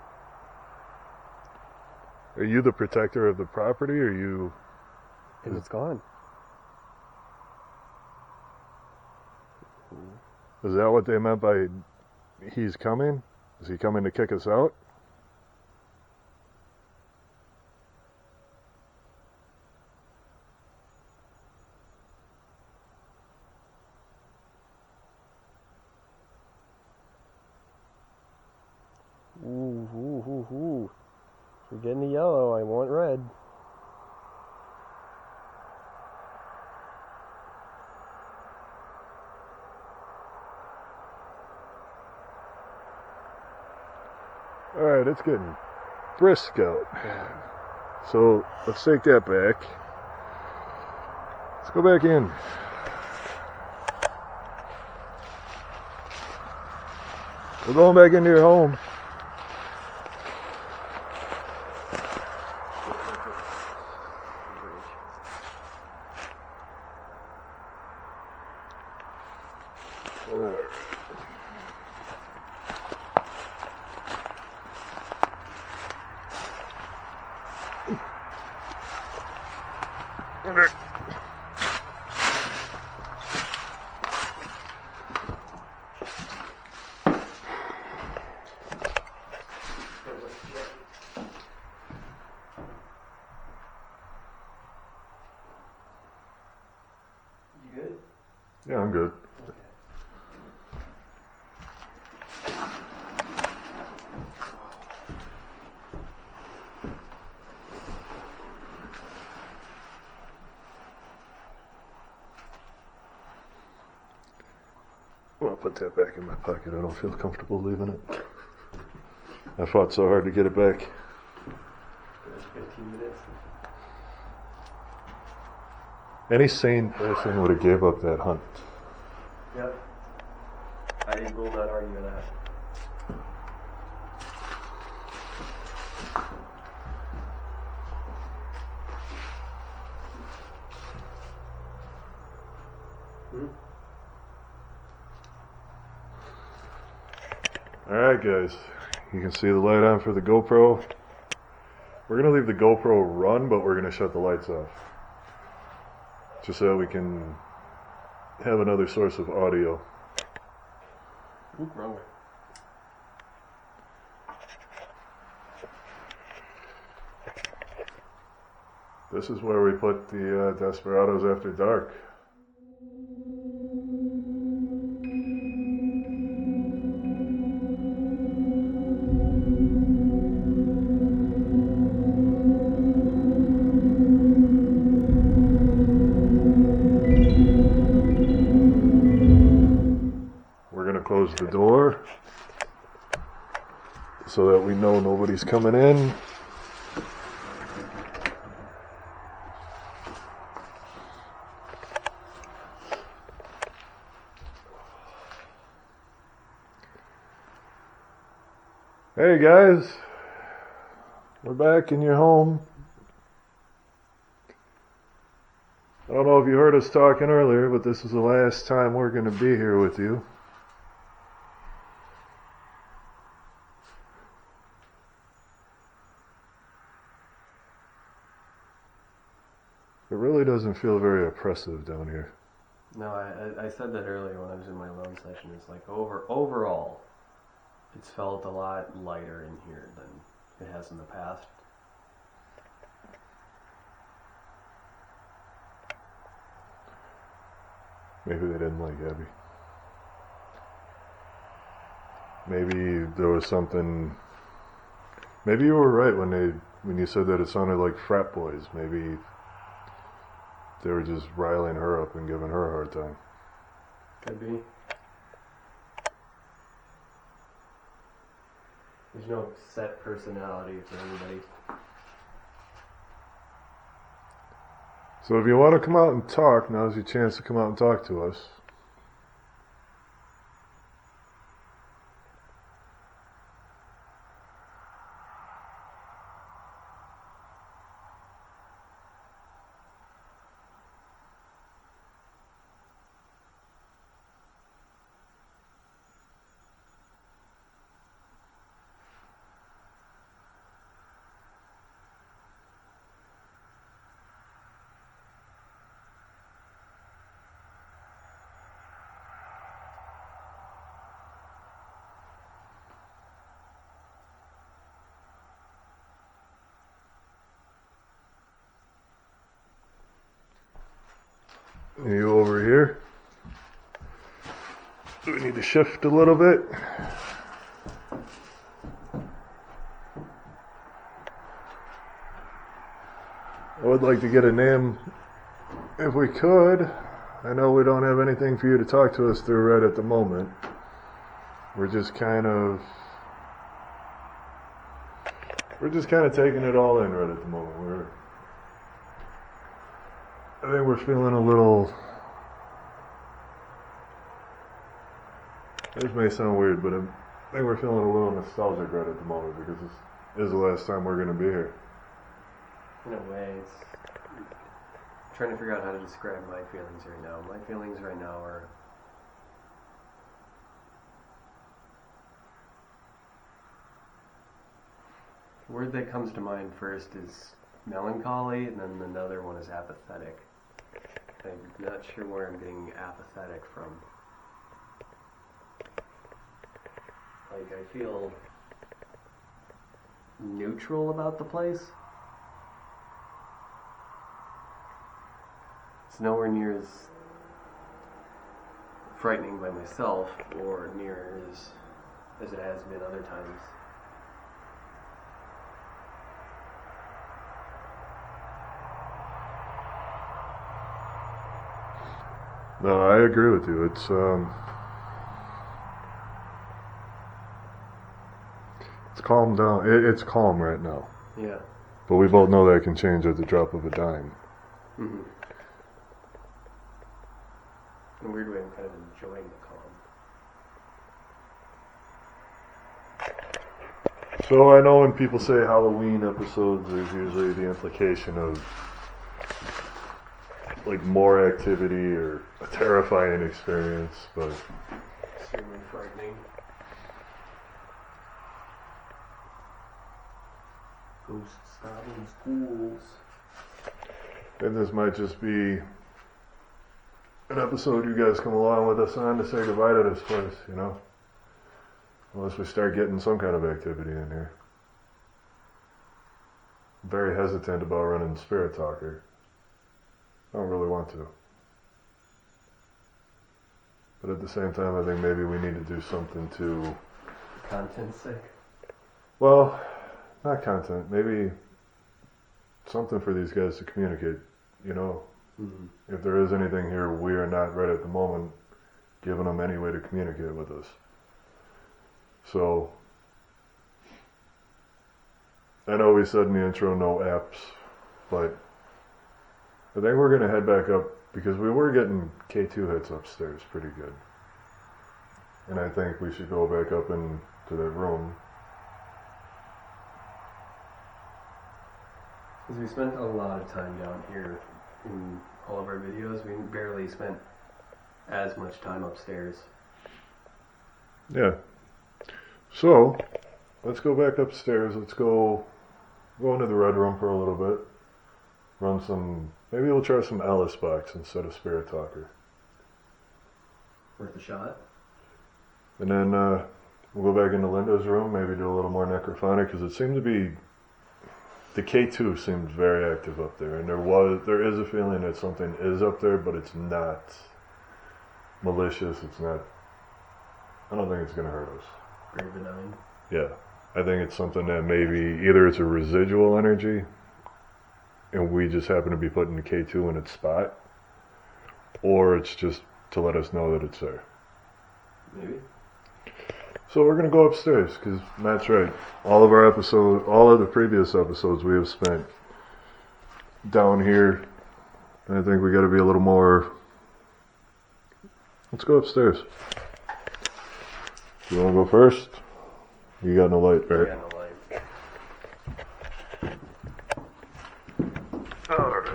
Are you the protector of the property, or you... And it's gone. Is that what they meant by he's coming? Is he coming to kick us out? Ooh. We're getting the yellow. I want red. Alright, it's getting brisk out. Yeah. So, let's take that back. Let's go back in. We're going back into your home. You good? Yeah, I'm good. I'll put that back in my pocket. I don't feel comfortable leaving it. I fought so hard to get it back. 15 minutes. Any sane person would have gave up that hunt. Yep. I will not argue that. Alright guys, you can see the light on for the GoPro. We're going to leave the GoPro run, but we're going to shut the lights off. Just so we can have another source of audio. Oop, wrong way. This is where we put the Desperados after dark. Close the door so that we know nobody's coming in. Hey guys, we're back in your home. I don't know if you heard us talking earlier, but this is the last time we're going to be here with you. It really doesn't feel very oppressive down here. No, I said that earlier when I was in my loan session. It's like overall, it's felt a lot lighter in here than it has in the past. Maybe they didn't like Abby. Maybe there was something. Maybe you were right when you said that it sounded like frat boys. Maybe they were just riling her up and giving her a hard time. Could be. There's no set personality for anybody. So if you want to come out and talk, now's your chance to come out and talk to us. Are you over here? Do we need to shift a little bit? I would like to get a name if we could. I know we don't have anything for you to talk to us through right at the moment. We're just kind of taking it all in right at the moment. I think we're feeling a little. This may sound weird, but I think we're feeling a little nostalgic right at the moment because this is the last time we're going to be here. In a way, it's trying to figure out how to describe my feelings right now. My feelings right now are the word that comes to mind first is melancholy, and then another one is apathetic. I'm not sure where I'm getting apathetic from. Like, I feel neutral about the place. It's nowhere near as frightening by myself or near as it has been other times. No, I agree with you. It's calmed down. It's calm right now. Yeah. But we both know that can change at the drop of a dime. Mm-hmm. In a weird way, I'm kind of enjoying the calm. So I know when people say Halloween episodes, there's usually the implication of like more activity or a terrifying experience, but Extremely frightening. Ghosts stopping schools. and this might just be an episode you guys come along with us on to say goodbye to this place, you know? Unless we start getting some kind of activity in here. I'm very hesitant about running Spirit Talker. I don't really want to. But at the same time, I think maybe we need to do something to... Content's sake? Well, not content. Maybe something for these guys to communicate, you know? Mm-hmm. If there is anything here we are not right at the moment, giving them any way to communicate with us. So, I know we said in the intro no apps, but I think we're going to head back up because we were getting K2 hits upstairs pretty good. And I think we should go back up into that room. Because we spent a lot of time down here in all of our videos. We barely spent as much time upstairs. Yeah. So, let's go back upstairs. Let's go into the red room for a little bit. run some. Maybe we'll try some Alice box instead of Spirit Talker. Worth a shot. And then we'll go back into Linda's room, maybe do a little more necrophonic, because it seemed to be, the K2 seemed very active up there, and there is a feeling that something is up there, but it's not malicious, it's not, I don't think it's going to hurt us. Very benign. Yeah, I think it's something that maybe, either it's a residual energy, and we just happen to be putting the K2 in its spot, or it's just to let us know that it's there. Maybe. So we're going to go upstairs, because Matt's right. All of the previous episodes we have spent down here. And I think we got to be a little more. Let's go upstairs. You want to go first? You got no light, right? I got no light. Alright.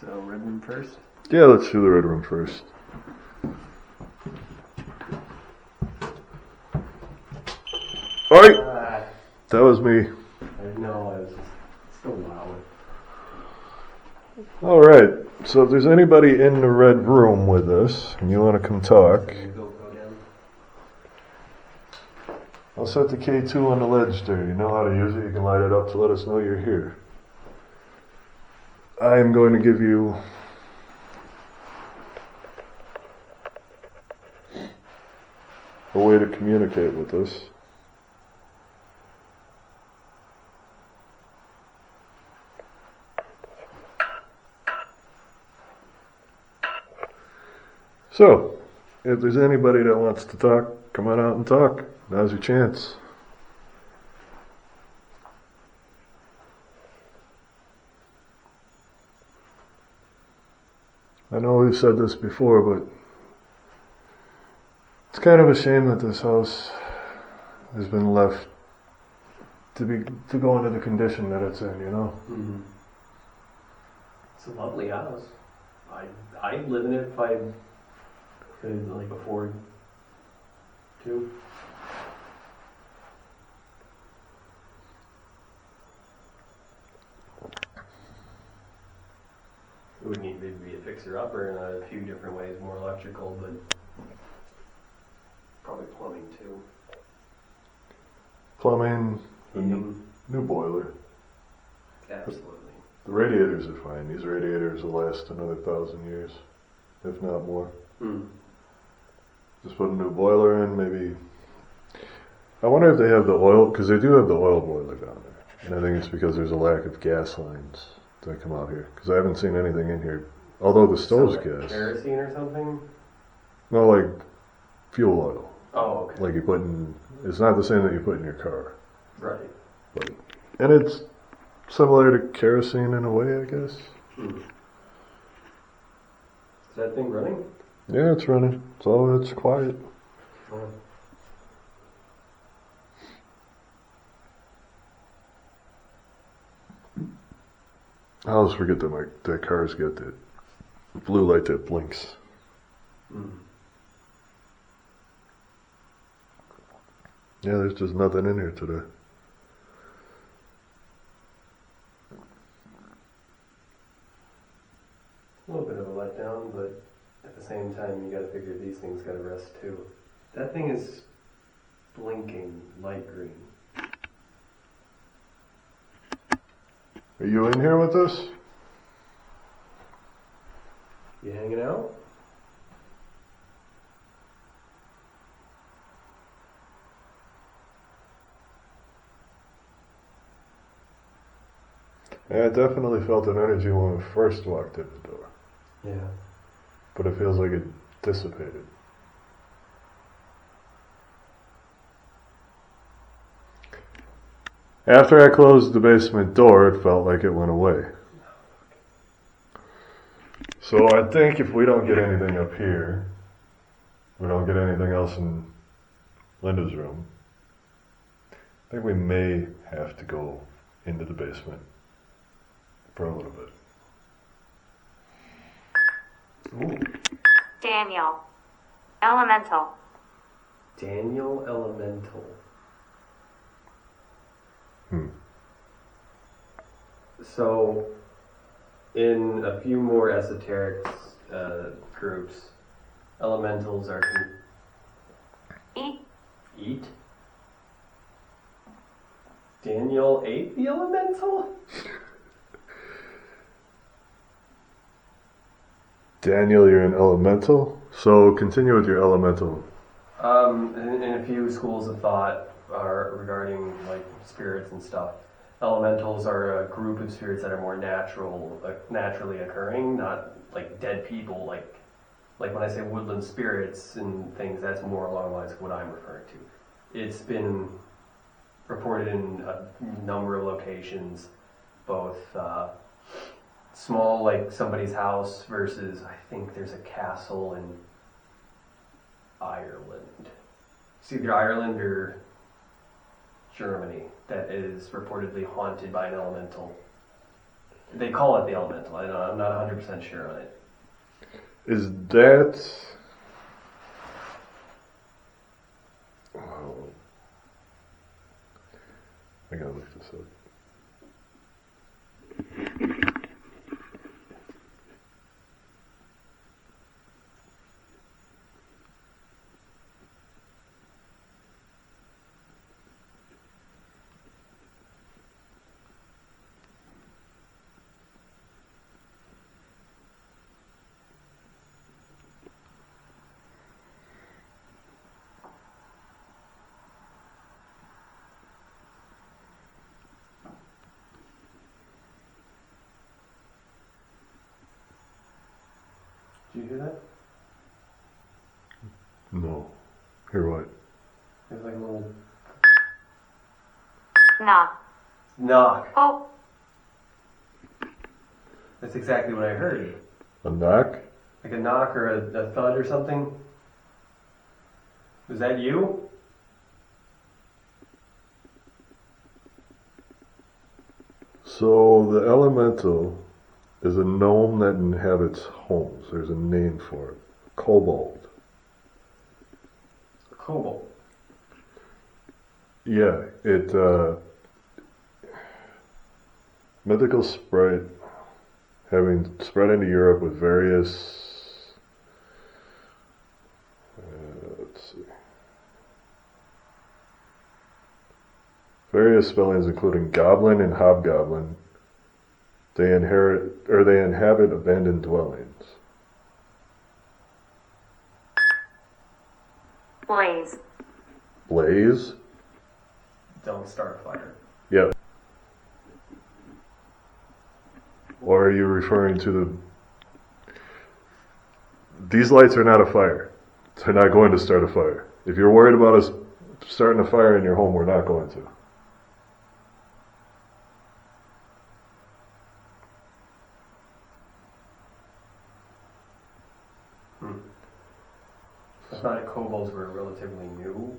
So, red room first? Yeah, let's do the red room first. Alright! That was me. I know, I was just so loud. Alright, so if there's anybody in the red room with us and you want to come talk, Go down. I'll set the K2 on the ledge there. You know how to use it. You can light it up to let us know you're here. I am going to give you a way to communicate with us. So, if there's anybody that wants to talk, come on out and talk. Now's your chance. I know we've said this before, but it's kind of a shame that this house has been left to go into the condition that it's in, you know? Mm-hmm. It's a lovely house. I'd live in it if I could, like, afford to. It would need to be a fixer-upper in a few different ways, more electrical, but probably plumbing too. Plumbing, Heating. new boiler. Absolutely. The radiators are fine. These radiators will last another 1,000 years, if not more. Mm. Just put a new boiler in, maybe. I wonder if they have the oil, because they do have the oil boiler down there. And I think it's because there's a lack of gas lines that come out here. Because I haven't seen anything in here. Although the stove's Like gas. kerosene or something? No, like fuel oil. Oh, okay. Like you put in, it's not the same that you put in your car. Right. And it's similar to kerosene in a way, I guess. Hmm. Is that thing running? Yeah, it's running. So it's quiet. Oh. I always forget that cars get that blue light that blinks. Mm. Yeah, there's just nothing in here today. A little bit of a letdown, but at the same time, you gotta figure these things gotta rest too. That thing is blinking light green. Are you in here with us? You hanging out? Yeah, I definitely felt an energy when we first walked in the door. Yeah. But it feels like it dissipated. After I closed the basement door, it felt like it went away. So I think if we don't get anything up here, we don't get anything else in Linda's room, I think we may have to go into the basement for a little bit. Ooh. Daniel. Elemental. Daniel Elemental. So, in a few more esoteric groups, elementals are Eat. eat. Daniel ate the elemental? Daniel, you're an elemental? So continue with your elemental. In a few schools of thought are regarding like spirits and stuff. Elementals are a group of spirits that are more naturally occurring, not like dead people. Like when I say woodland spirits and things, that's more along the lines of what I'm referring to. It's been reported in a number of locations, both small, like somebody's house, versus I think there's a castle in Ireland. It's either Ireland or Germany that is reportedly haunted by an elemental. They call it the elemental. I don't know, I'm not 100% sure on it. Is that... Oh. I gotta look this up. Did you hear that? No. Hear what? There's like a little Knock. knock. Oh. That's exactly what I heard. A knock? Like a knock or a thud or something. Was that you? So the elemental is a gnome that inhabits homes. There's a name for it. Kobold. Cobalt. Yeah, it mythical sprite having spread into Europe with various let's see. Various spellings including goblin and hobgoblin. They inhabit abandoned dwellings. Blaze. Blaze? Don't start a fire. Yep. Or are you referring to these lights are not a fire. They're not going to start a fire. If you're worried about us starting a fire in your home, we're not going to. I thought kobolds were a relatively new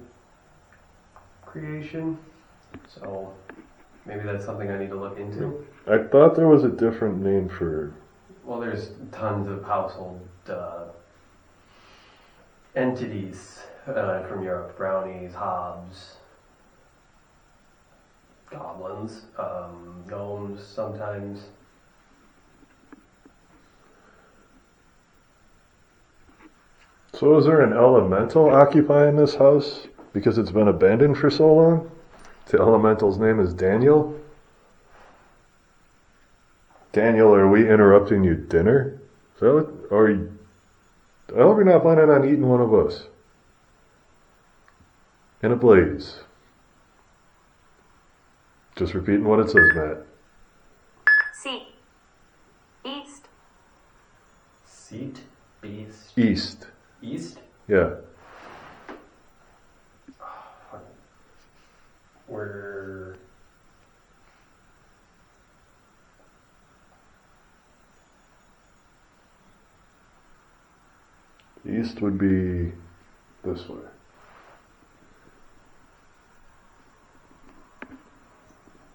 creation, so maybe that's something I need to look into. I thought there was a different name for... Well, there's tons of household entities from Europe. Brownies, hobs, goblins, gnomes sometimes. So is there an elemental occupying this house because it's been abandoned for so long? The elemental's name is Daniel? Daniel, are we interrupting your dinner? Is that what, I hope you're not planning on eating one of us. In a blaze. Just repeating what it says, Matt. Seat. East. Seat, beast, East. east. Yeah. Where East would be this way.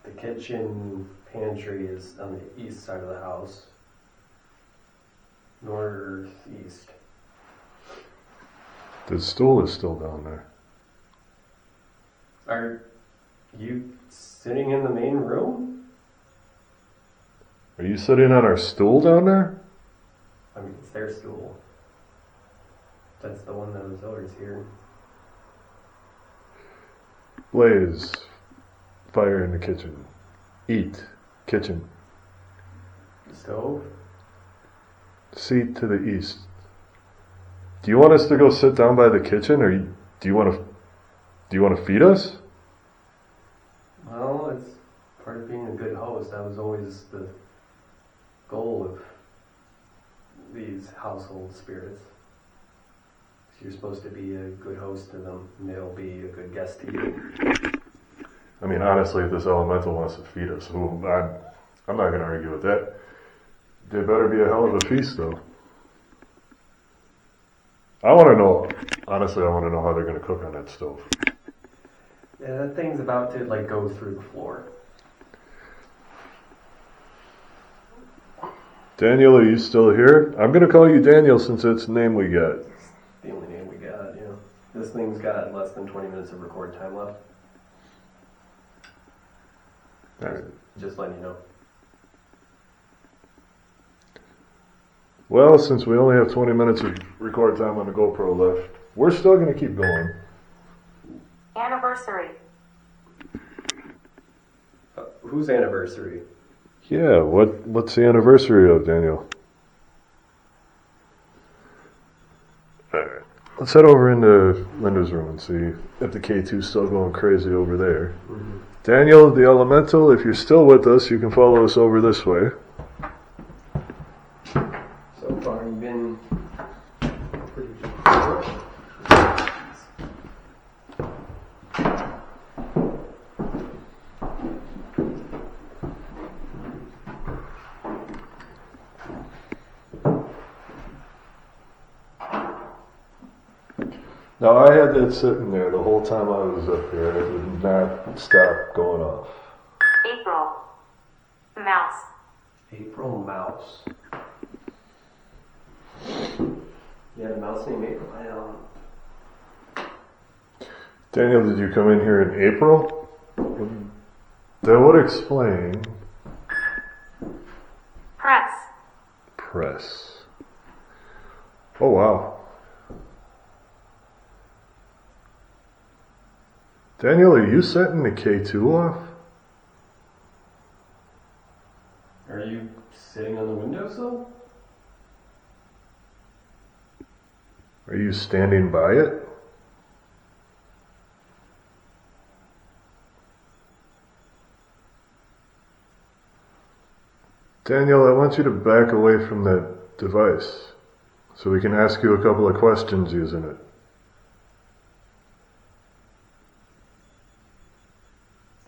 the kitchen pantry is on the east side of the house. northeast. The stool is still down there. Are you sitting in the main room? Are you sitting on our stool down there? I mean, it's their stool. That's the one that was always here. Blaze. Fire in the kitchen. Eat. Kitchen. Stove? Seat to the east. Do you want us to go sit down by the kitchen, or do you want to feed us? Well, it's part of being a good host. That was always the goal of these household spirits. You're supposed to be a good host to them, and they'll be a good guest to you. I mean, honestly, if this elemental wants to feed us, I'm not going to argue with that. They better be a hell of a feast, though. I want to know how they're going to cook on that stove. Yeah, that thing's about to, go through the floor. Daniel, are you still here? I'm going to call you Daniel since it's the name we got. The only name we got, yeah. This thing's got less than 20 minutes of record time left. All right. Just letting you know. Well, since we only have 20 minutes of record time on the GoPro left, we're still going to keep going. Anniversary. Whose anniversary? Yeah, what's the anniversary of, Daniel? Alright. Let's head over into Linda's room and see if the K2's still going crazy over there. Mm-hmm. Daniel, the elemental, if you're still with us, you can follow us over this way. So far, you've been pretty good. Now, I had that sitting there the whole time I was up here, and it would not stop going off. April. Mouse. April Mouse. You had a mouse named April? I don't. Daniel, did you come in here in April? That would explain. Press. Oh, wow. Daniel, are you setting the K2 off? Are you sitting on the windowsill? Are you standing by it? Daniel, I want you to back away from that device so we can ask you a couple of questions using it.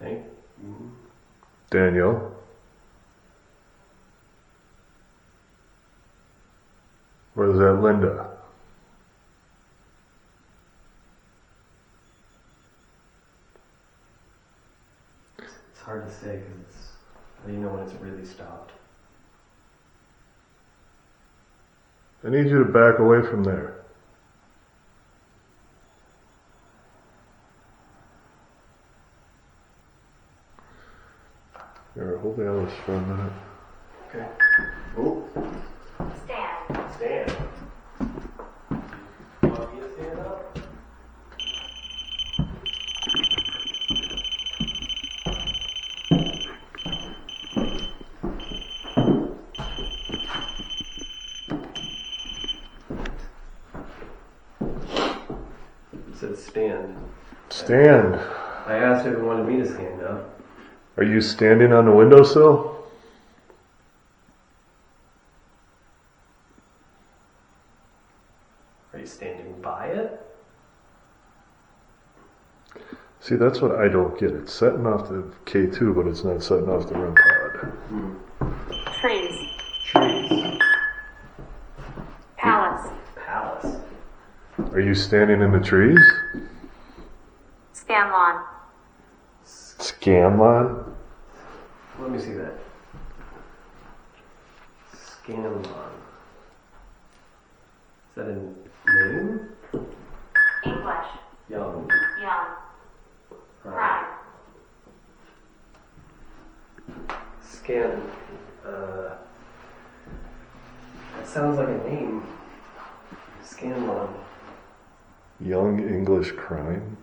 Thank you. Daniel? Where's that Linda? It's hard to say because how do you know when it's really stopped? I need you to back away from there. Here, hold the Alice for a minute. Okay. Oh. Stand. Stand. You want me to stand up? It says stand. Stand. I asked if it wanted me to stand up. Are you standing on the windowsill? Are you standing by it? See, that's what I don't get. It's setting off the K2, but it's not setting off the REM pod. Trees. Trees. Palace. Palace. Are you standing in the trees? Scanlon. Scanlon? Let me see that. Scanlon. that a name? English. Young. Young. Crime. Scan. That sounds like a name. Scanlon. Young English crime?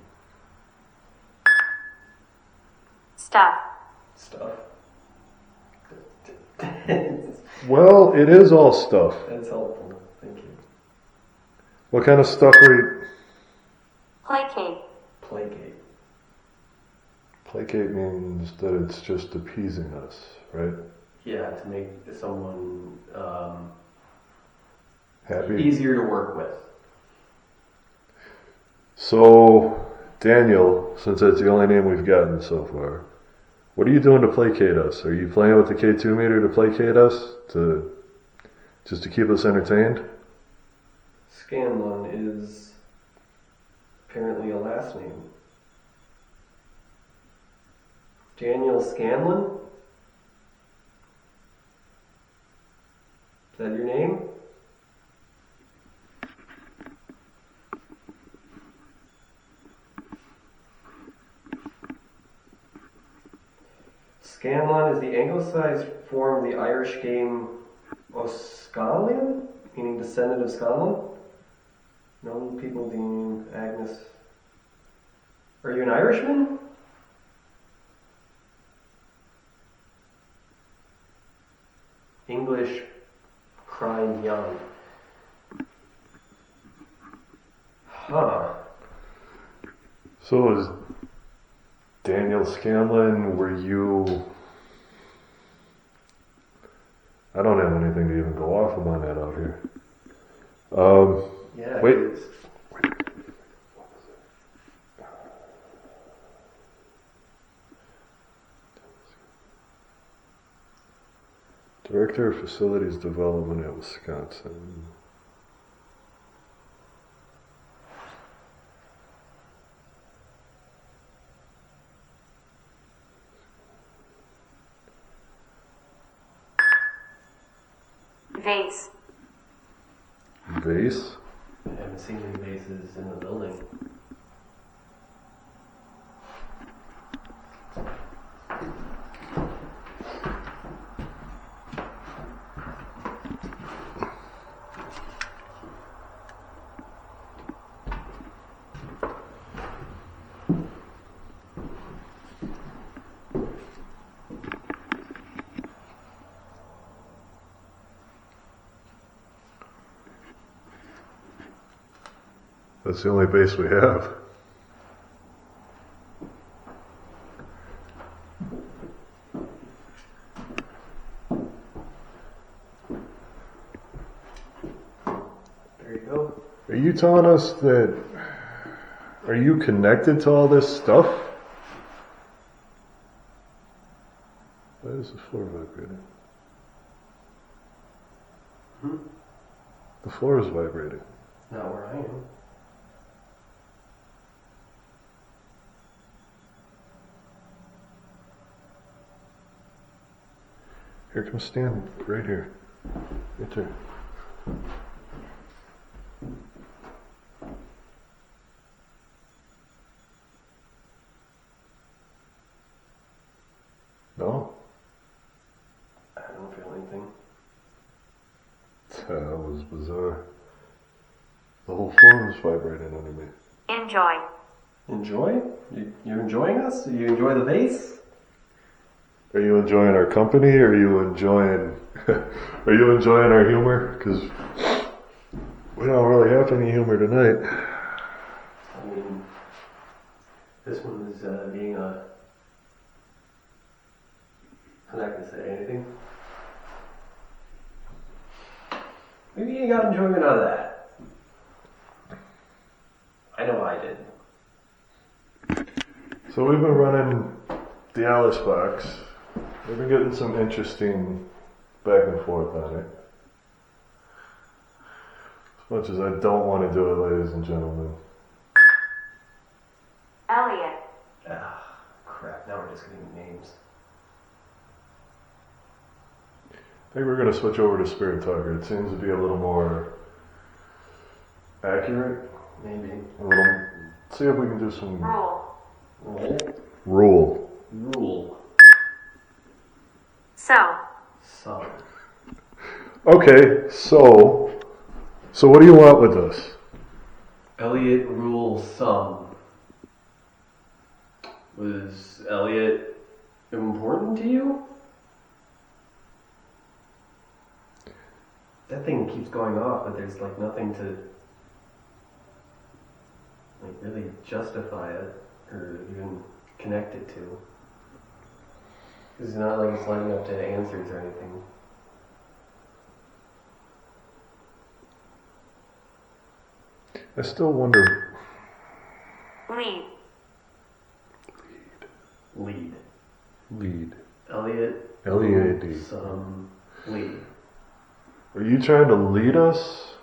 Stuff. Stuff. Well, it is all stuff. That's helpful. Thank you. What kind of stuff are you... Placate. Placate. Placate means that it's just appeasing us, right? Yeah, to make someone Happy? easier to work with. So, Daniel, since that's the only name we've gotten so far, what are you doing to placate us? Are you playing with the K2 meter to placate us? Just to keep us entertained? Scanlon is apparently a last name. Daniel Scanlon? Is that your name? Scanlon is the anglicized form of the Irish game Oscanlan, meaning descendant of Scanlon. Known people deem Agnes. Are you an Irishman? English crime young. Huh. So is Daniel Scanlon, were you... I don't have anything to even go off of on that out here. Yeah. Wait. Director of Facilities Development at Wisconsin. Vase. Vase? I haven't seen any bases in the building. That's the only base we have. There you go. Are you telling us that... Are you connected to all this stuff? Why is the floor vibrating? The floor is vibrating. Not where I am. Here, come stand right here. Right there. No? I don't feel anything. That was bizarre. The whole floor was vibrating under me. Enjoy. Enjoy? You're enjoying us? You enjoy the vase? Are you enjoying our company? Or are you enjoying our humor? Because we don't really have any humor tonight. I mean, this one is being a... I'm not going to say anything. Maybe you got enjoyment out of that. I know I did. So we've been running the Alice box. We've been getting some interesting back and forth on it. As much as I don't want to do it, ladies and gentlemen. Elliot. Ah, crap. Now we're just getting names. I think we're going to switch over to Spirit Talker. It seems to be a little more accurate. Maybe. A little. See if we can do some Rule. rule. Rule. So. Son. Okay, so what do you want with this? Elliot rules some. Was Elliot important to you? That thing keeps going off, but there's like nothing to like really justify it or even connect it to. Because it's not like it's lining up to answers or anything. I still wonder. Lead. Lead. Elliot. L-E-A-D. Some lead. Are you trying to lead us?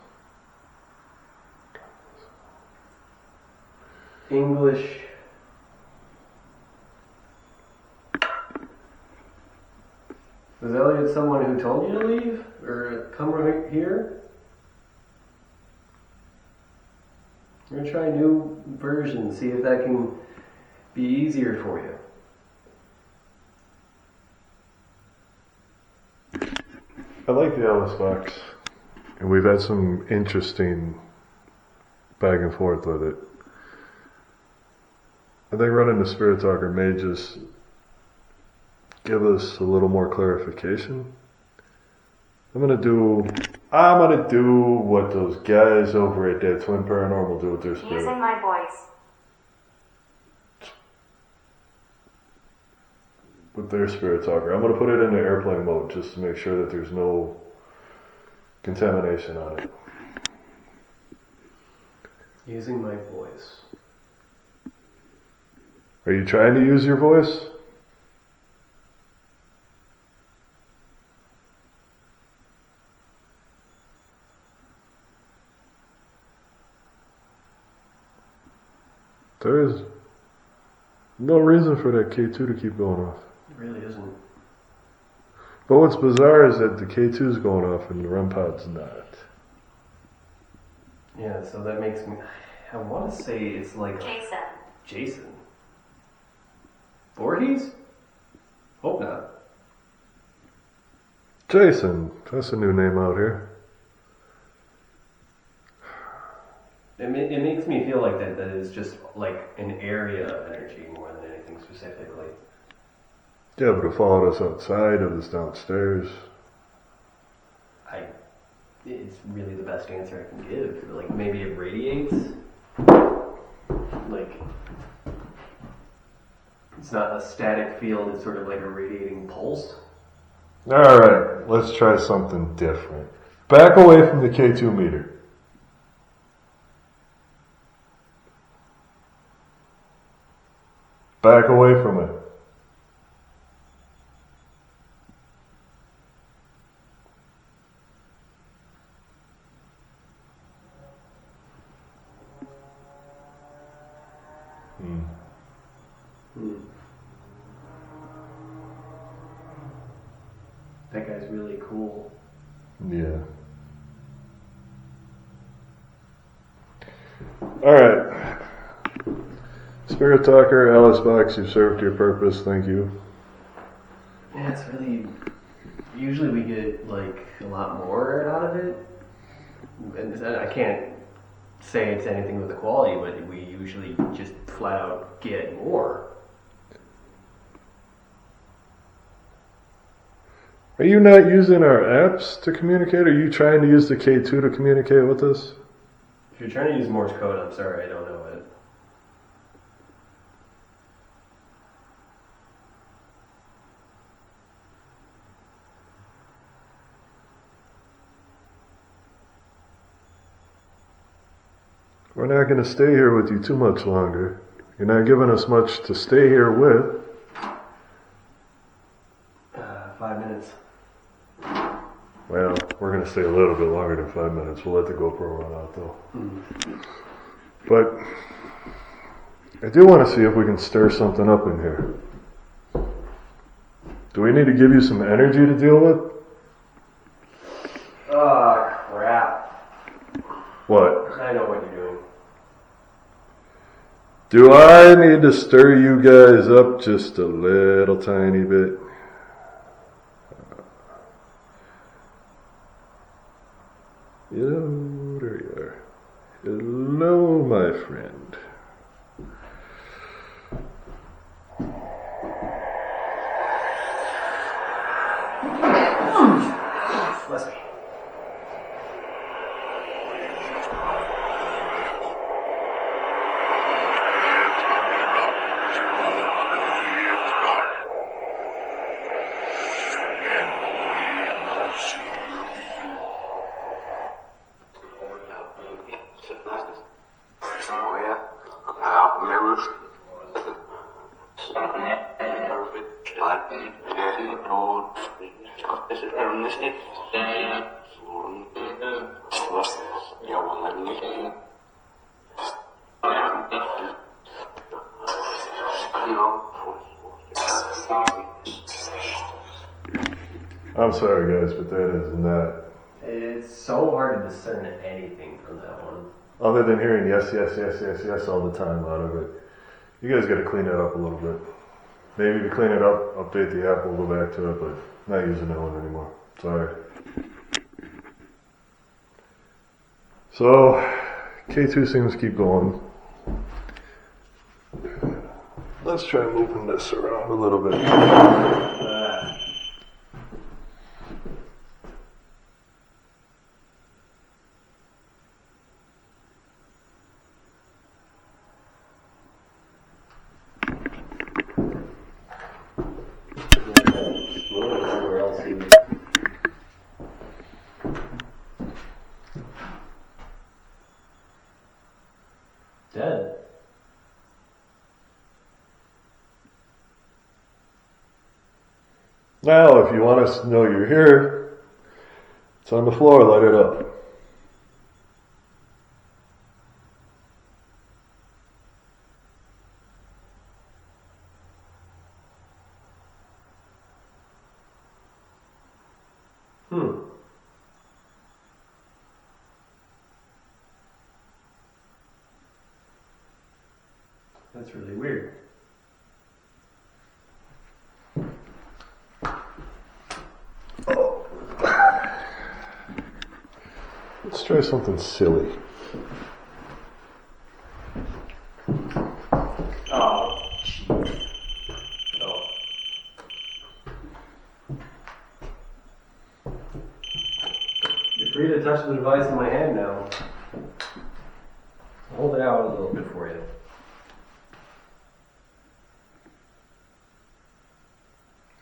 English. Was Elliot someone who told you to leave? Or come right here? We're gonna try a new version, see if that can be easier for you. I like the Alice box, and we've had some interesting back and forth with it. I think running the Spirit Talker may just give us a little more clarification. I'm gonna do what those guys over at that Twin Paranormal do with their spirit. Using my voice. With their Spirit Talker. I'm gonna put it into airplane mode just to make sure that there's no contamination on it. Using my voice. Are you trying to use your voice? There is no reason for that K2 to keep going off. It really isn't. But what's bizarre is that the K2 is going off and the REM pod's not. Yeah, so that makes me... I want to say it's like... Jason. Jason? Voorhees? Hope not. Jason, that's a new name out here. It makes me feel like that is just like an area of energy more than anything specifically. Yeah, but it followed us outside, it was downstairs. It's really the best answer I can give. Like maybe it radiates. Like it's not a static field, it's sort of like a radiating pulse. Alright, let's try something different. Back away from the K2 meter. Back away from it. That guy's really cool. Yeah. Alright. Spirit Talker, Alice Box, you've served your purpose, thank you. Yeah, it's really... Usually we get like a lot more out of it. And I can't say it's anything with the quality, but we usually just flat out get more. Are you not using our apps to communicate? Are you trying to use the K2 to communicate with us? If you're trying to use Morse code, I'm sorry, I don't know it. We're not going to stay here with you too much longer. You're not giving us much to stay here with. 5 minutes. Well, we're going to stay a little bit longer than 5 minutes. We'll let the GoPro run out though. But I do want to see if we can stir something up in here. Do we need to give you some energy to deal with? Oh, crap. What? I know what you're doing. Do I need to stir you guys up just a little tiny bit? Hello, there you are. Hello, my friend. Bless me. I'm sorry, guys, but that is not. It's so hard to discern anything from that one. Other than hearing yes, yes, yes, yes, yes all the time out of it. You guys got to clean that up a little bit. Maybe if you clean it up, update the app, we'll go back to it, but not using that one anymore. Sorry. So, K2 seems to keep going. Let's try moving this around a little bit. Dead. Now, if you want us to know you're here, it's on the floor, light it up. That's really weird. Let's try something silly. Oh, jeez. Oh. You're free to touch the device in my hand now. I'll hold it out a little bit for you.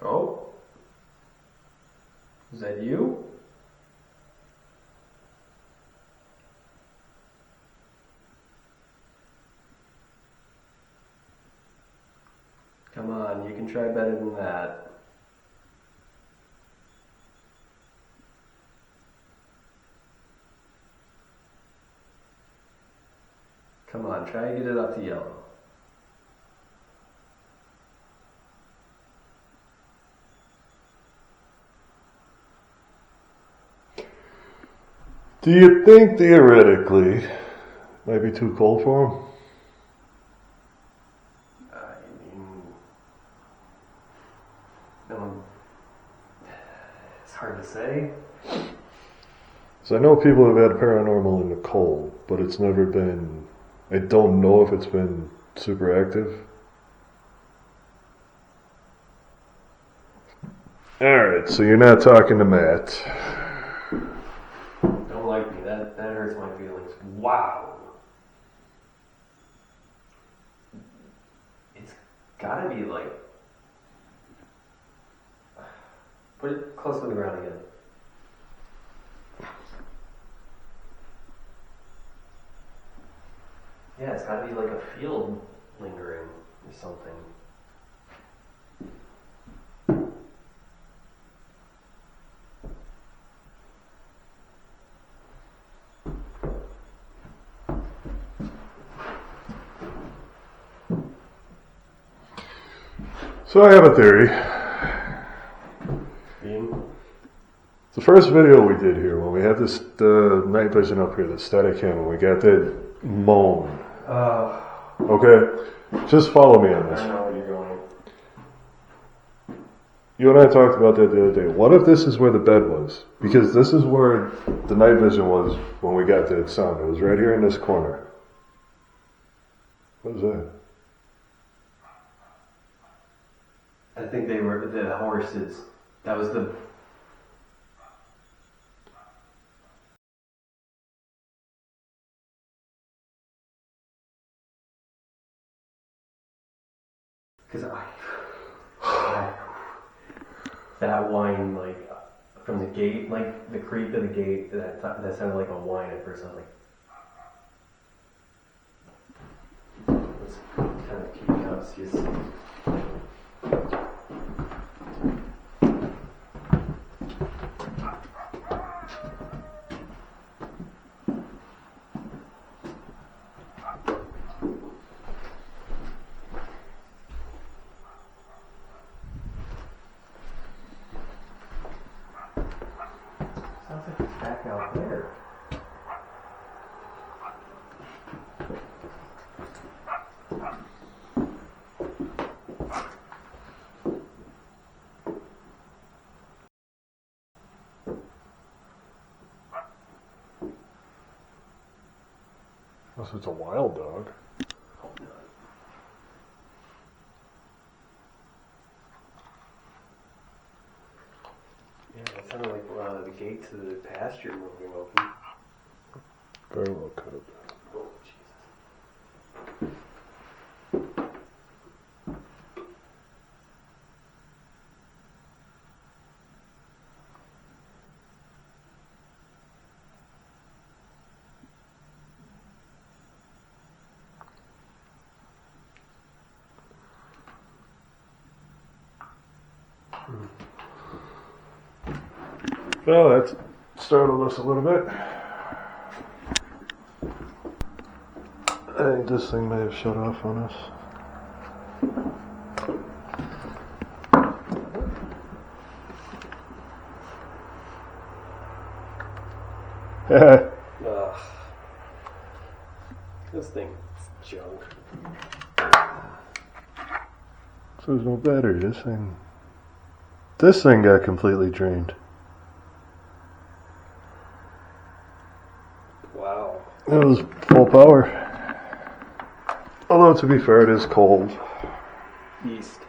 Oh? Is that you? Come on, you can try better than that. Come on, try to get it up to yellow. Do you think theoretically it might be too cold for him? It's hard to say. So I know people have had paranormal in the cold, but it's never been, I don't know if it's been super active. Alright, so you're not talking to Matt. Don't like me. That hurts my feelings. Wow. It's gotta be like. Put it close to the ground again. Yeah, it's gotta be like a field lingering or something. So I have a theory. Being? The first video we did here, when we we had this the night vision up here, the static cam, and we got that moan. Okay, just follow me on this. I know where you're going. You and I talked about that the other day. What if this is where the bed was? Because this is where the night vision was when we got that sound. It was right here in this corner. What was that? I think they were the horses. That was the. Because that whine, like from the gate, like the creak of the gate, that sounded like a whine at first. I was like, let's kind of keep it up. See if sounds like it's back out there. Unless it's a wild dog. Hope not. Yeah, it sounded like the gate to the pasture moving open. Very well could have been. Oh, Jesus. Well, that startled us a little bit. I think this thing may have shut off on us. Ugh. This thing is junk. So there's no battery. This thing got completely drained. Wow. It was full power. Although, to be fair, it is cold. East.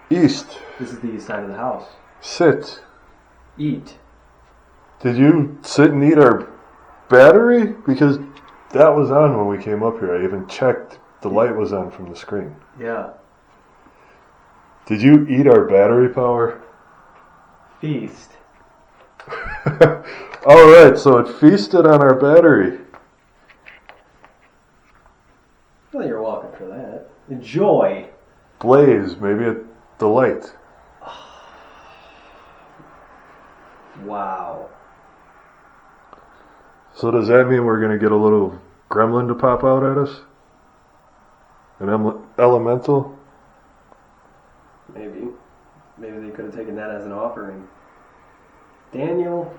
East. This is the east side of the house. Sit. Eat. Did you sit and eat our battery? Because that was on when we came up here. I even checked the light was on from the screen. Yeah. Did you eat our battery power? Feast. Alright, so it feasted on our battery. Well, you're welcome for that. Enjoy. Blaze, maybe a delight. Wow. So does that mean we're going to get a little gremlin to pop out at us? An elemental? Maybe. Maybe they could have taken that as an offering. Daniel?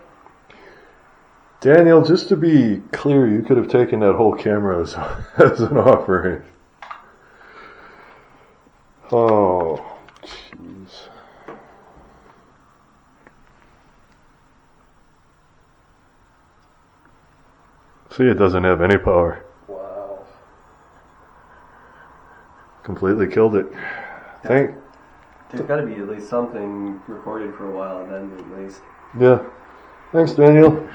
Daniel, just to be clear, you could have taken that whole camera as an offering. Oh, jeez. See, it doesn't have any Wow. power. Completely killed it. There's got to be at least something recorded for a while then, at least. Yeah. Thanks, Daniel.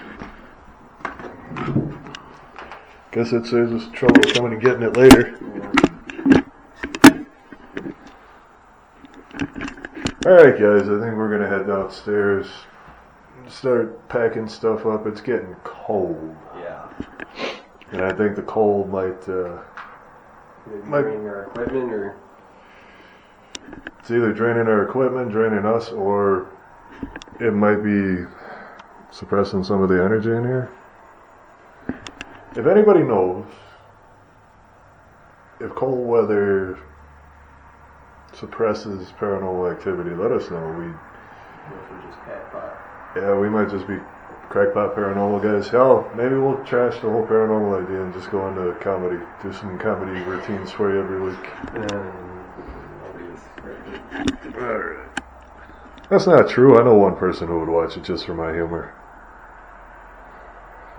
Guess it saves us trouble coming and getting it later. Alright, guys, I think we're going to head downstairs and start packing stuff up. It's getting cold. Yeah. And I think the cold might Maybe draining our equipment or... It's either draining our equipment, draining us, or it might be suppressing some of the energy in here. If anybody knows if cold weather suppresses paranormal activity, let us know. If we just pack up. Yeah, we might just be crackpot paranormal guys. Hell, maybe we'll trash the whole paranormal idea and just go into comedy. Do some comedy routines for you every week. Alright. That's not true. I know one person who would watch it just for my humor.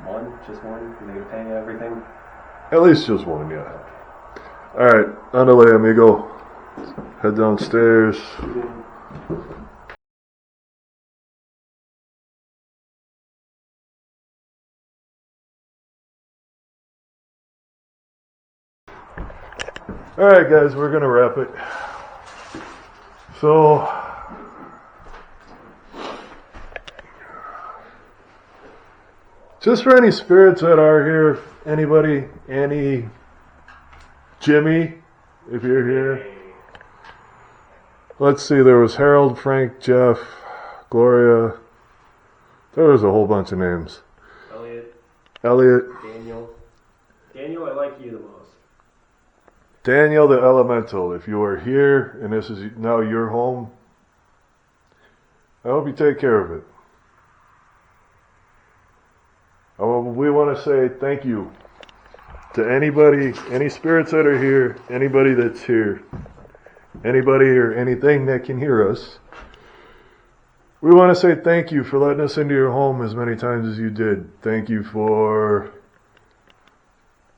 One? Just one? Are they going to pay everything? At least just one, yeah. Alright, andale, amigo. Head downstairs. Alright guys, we're gonna wrap it. So, just for any spirits that are here, anybody, Annie, Jimmy, if you're here. Let's see, there was Harold, Frank, Jeff, Gloria. There was a whole bunch of names. Elliot. Daniel, I like you the most. Daniel the Elemental, if you are here and this is now your home, I hope you take care of it. We want to say thank you to anybody, any spirits that are here, anybody that's here, anybody or anything that can hear us. We want to say thank you for letting us into your home as many times as you did. Thank you for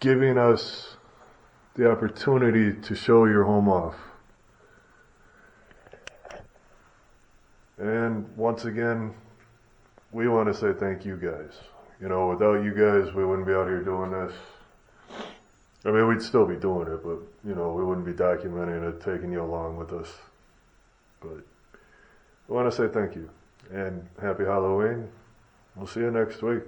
giving us the opportunity to show your home off. And once again, we want to say thank you guys. You know, without you guys, we wouldn't be out here doing this. I mean, we'd still be doing it, but, you know, we wouldn't be documenting it, taking you along with us. But I want to say thank you. And happy Halloween. We'll see you next week.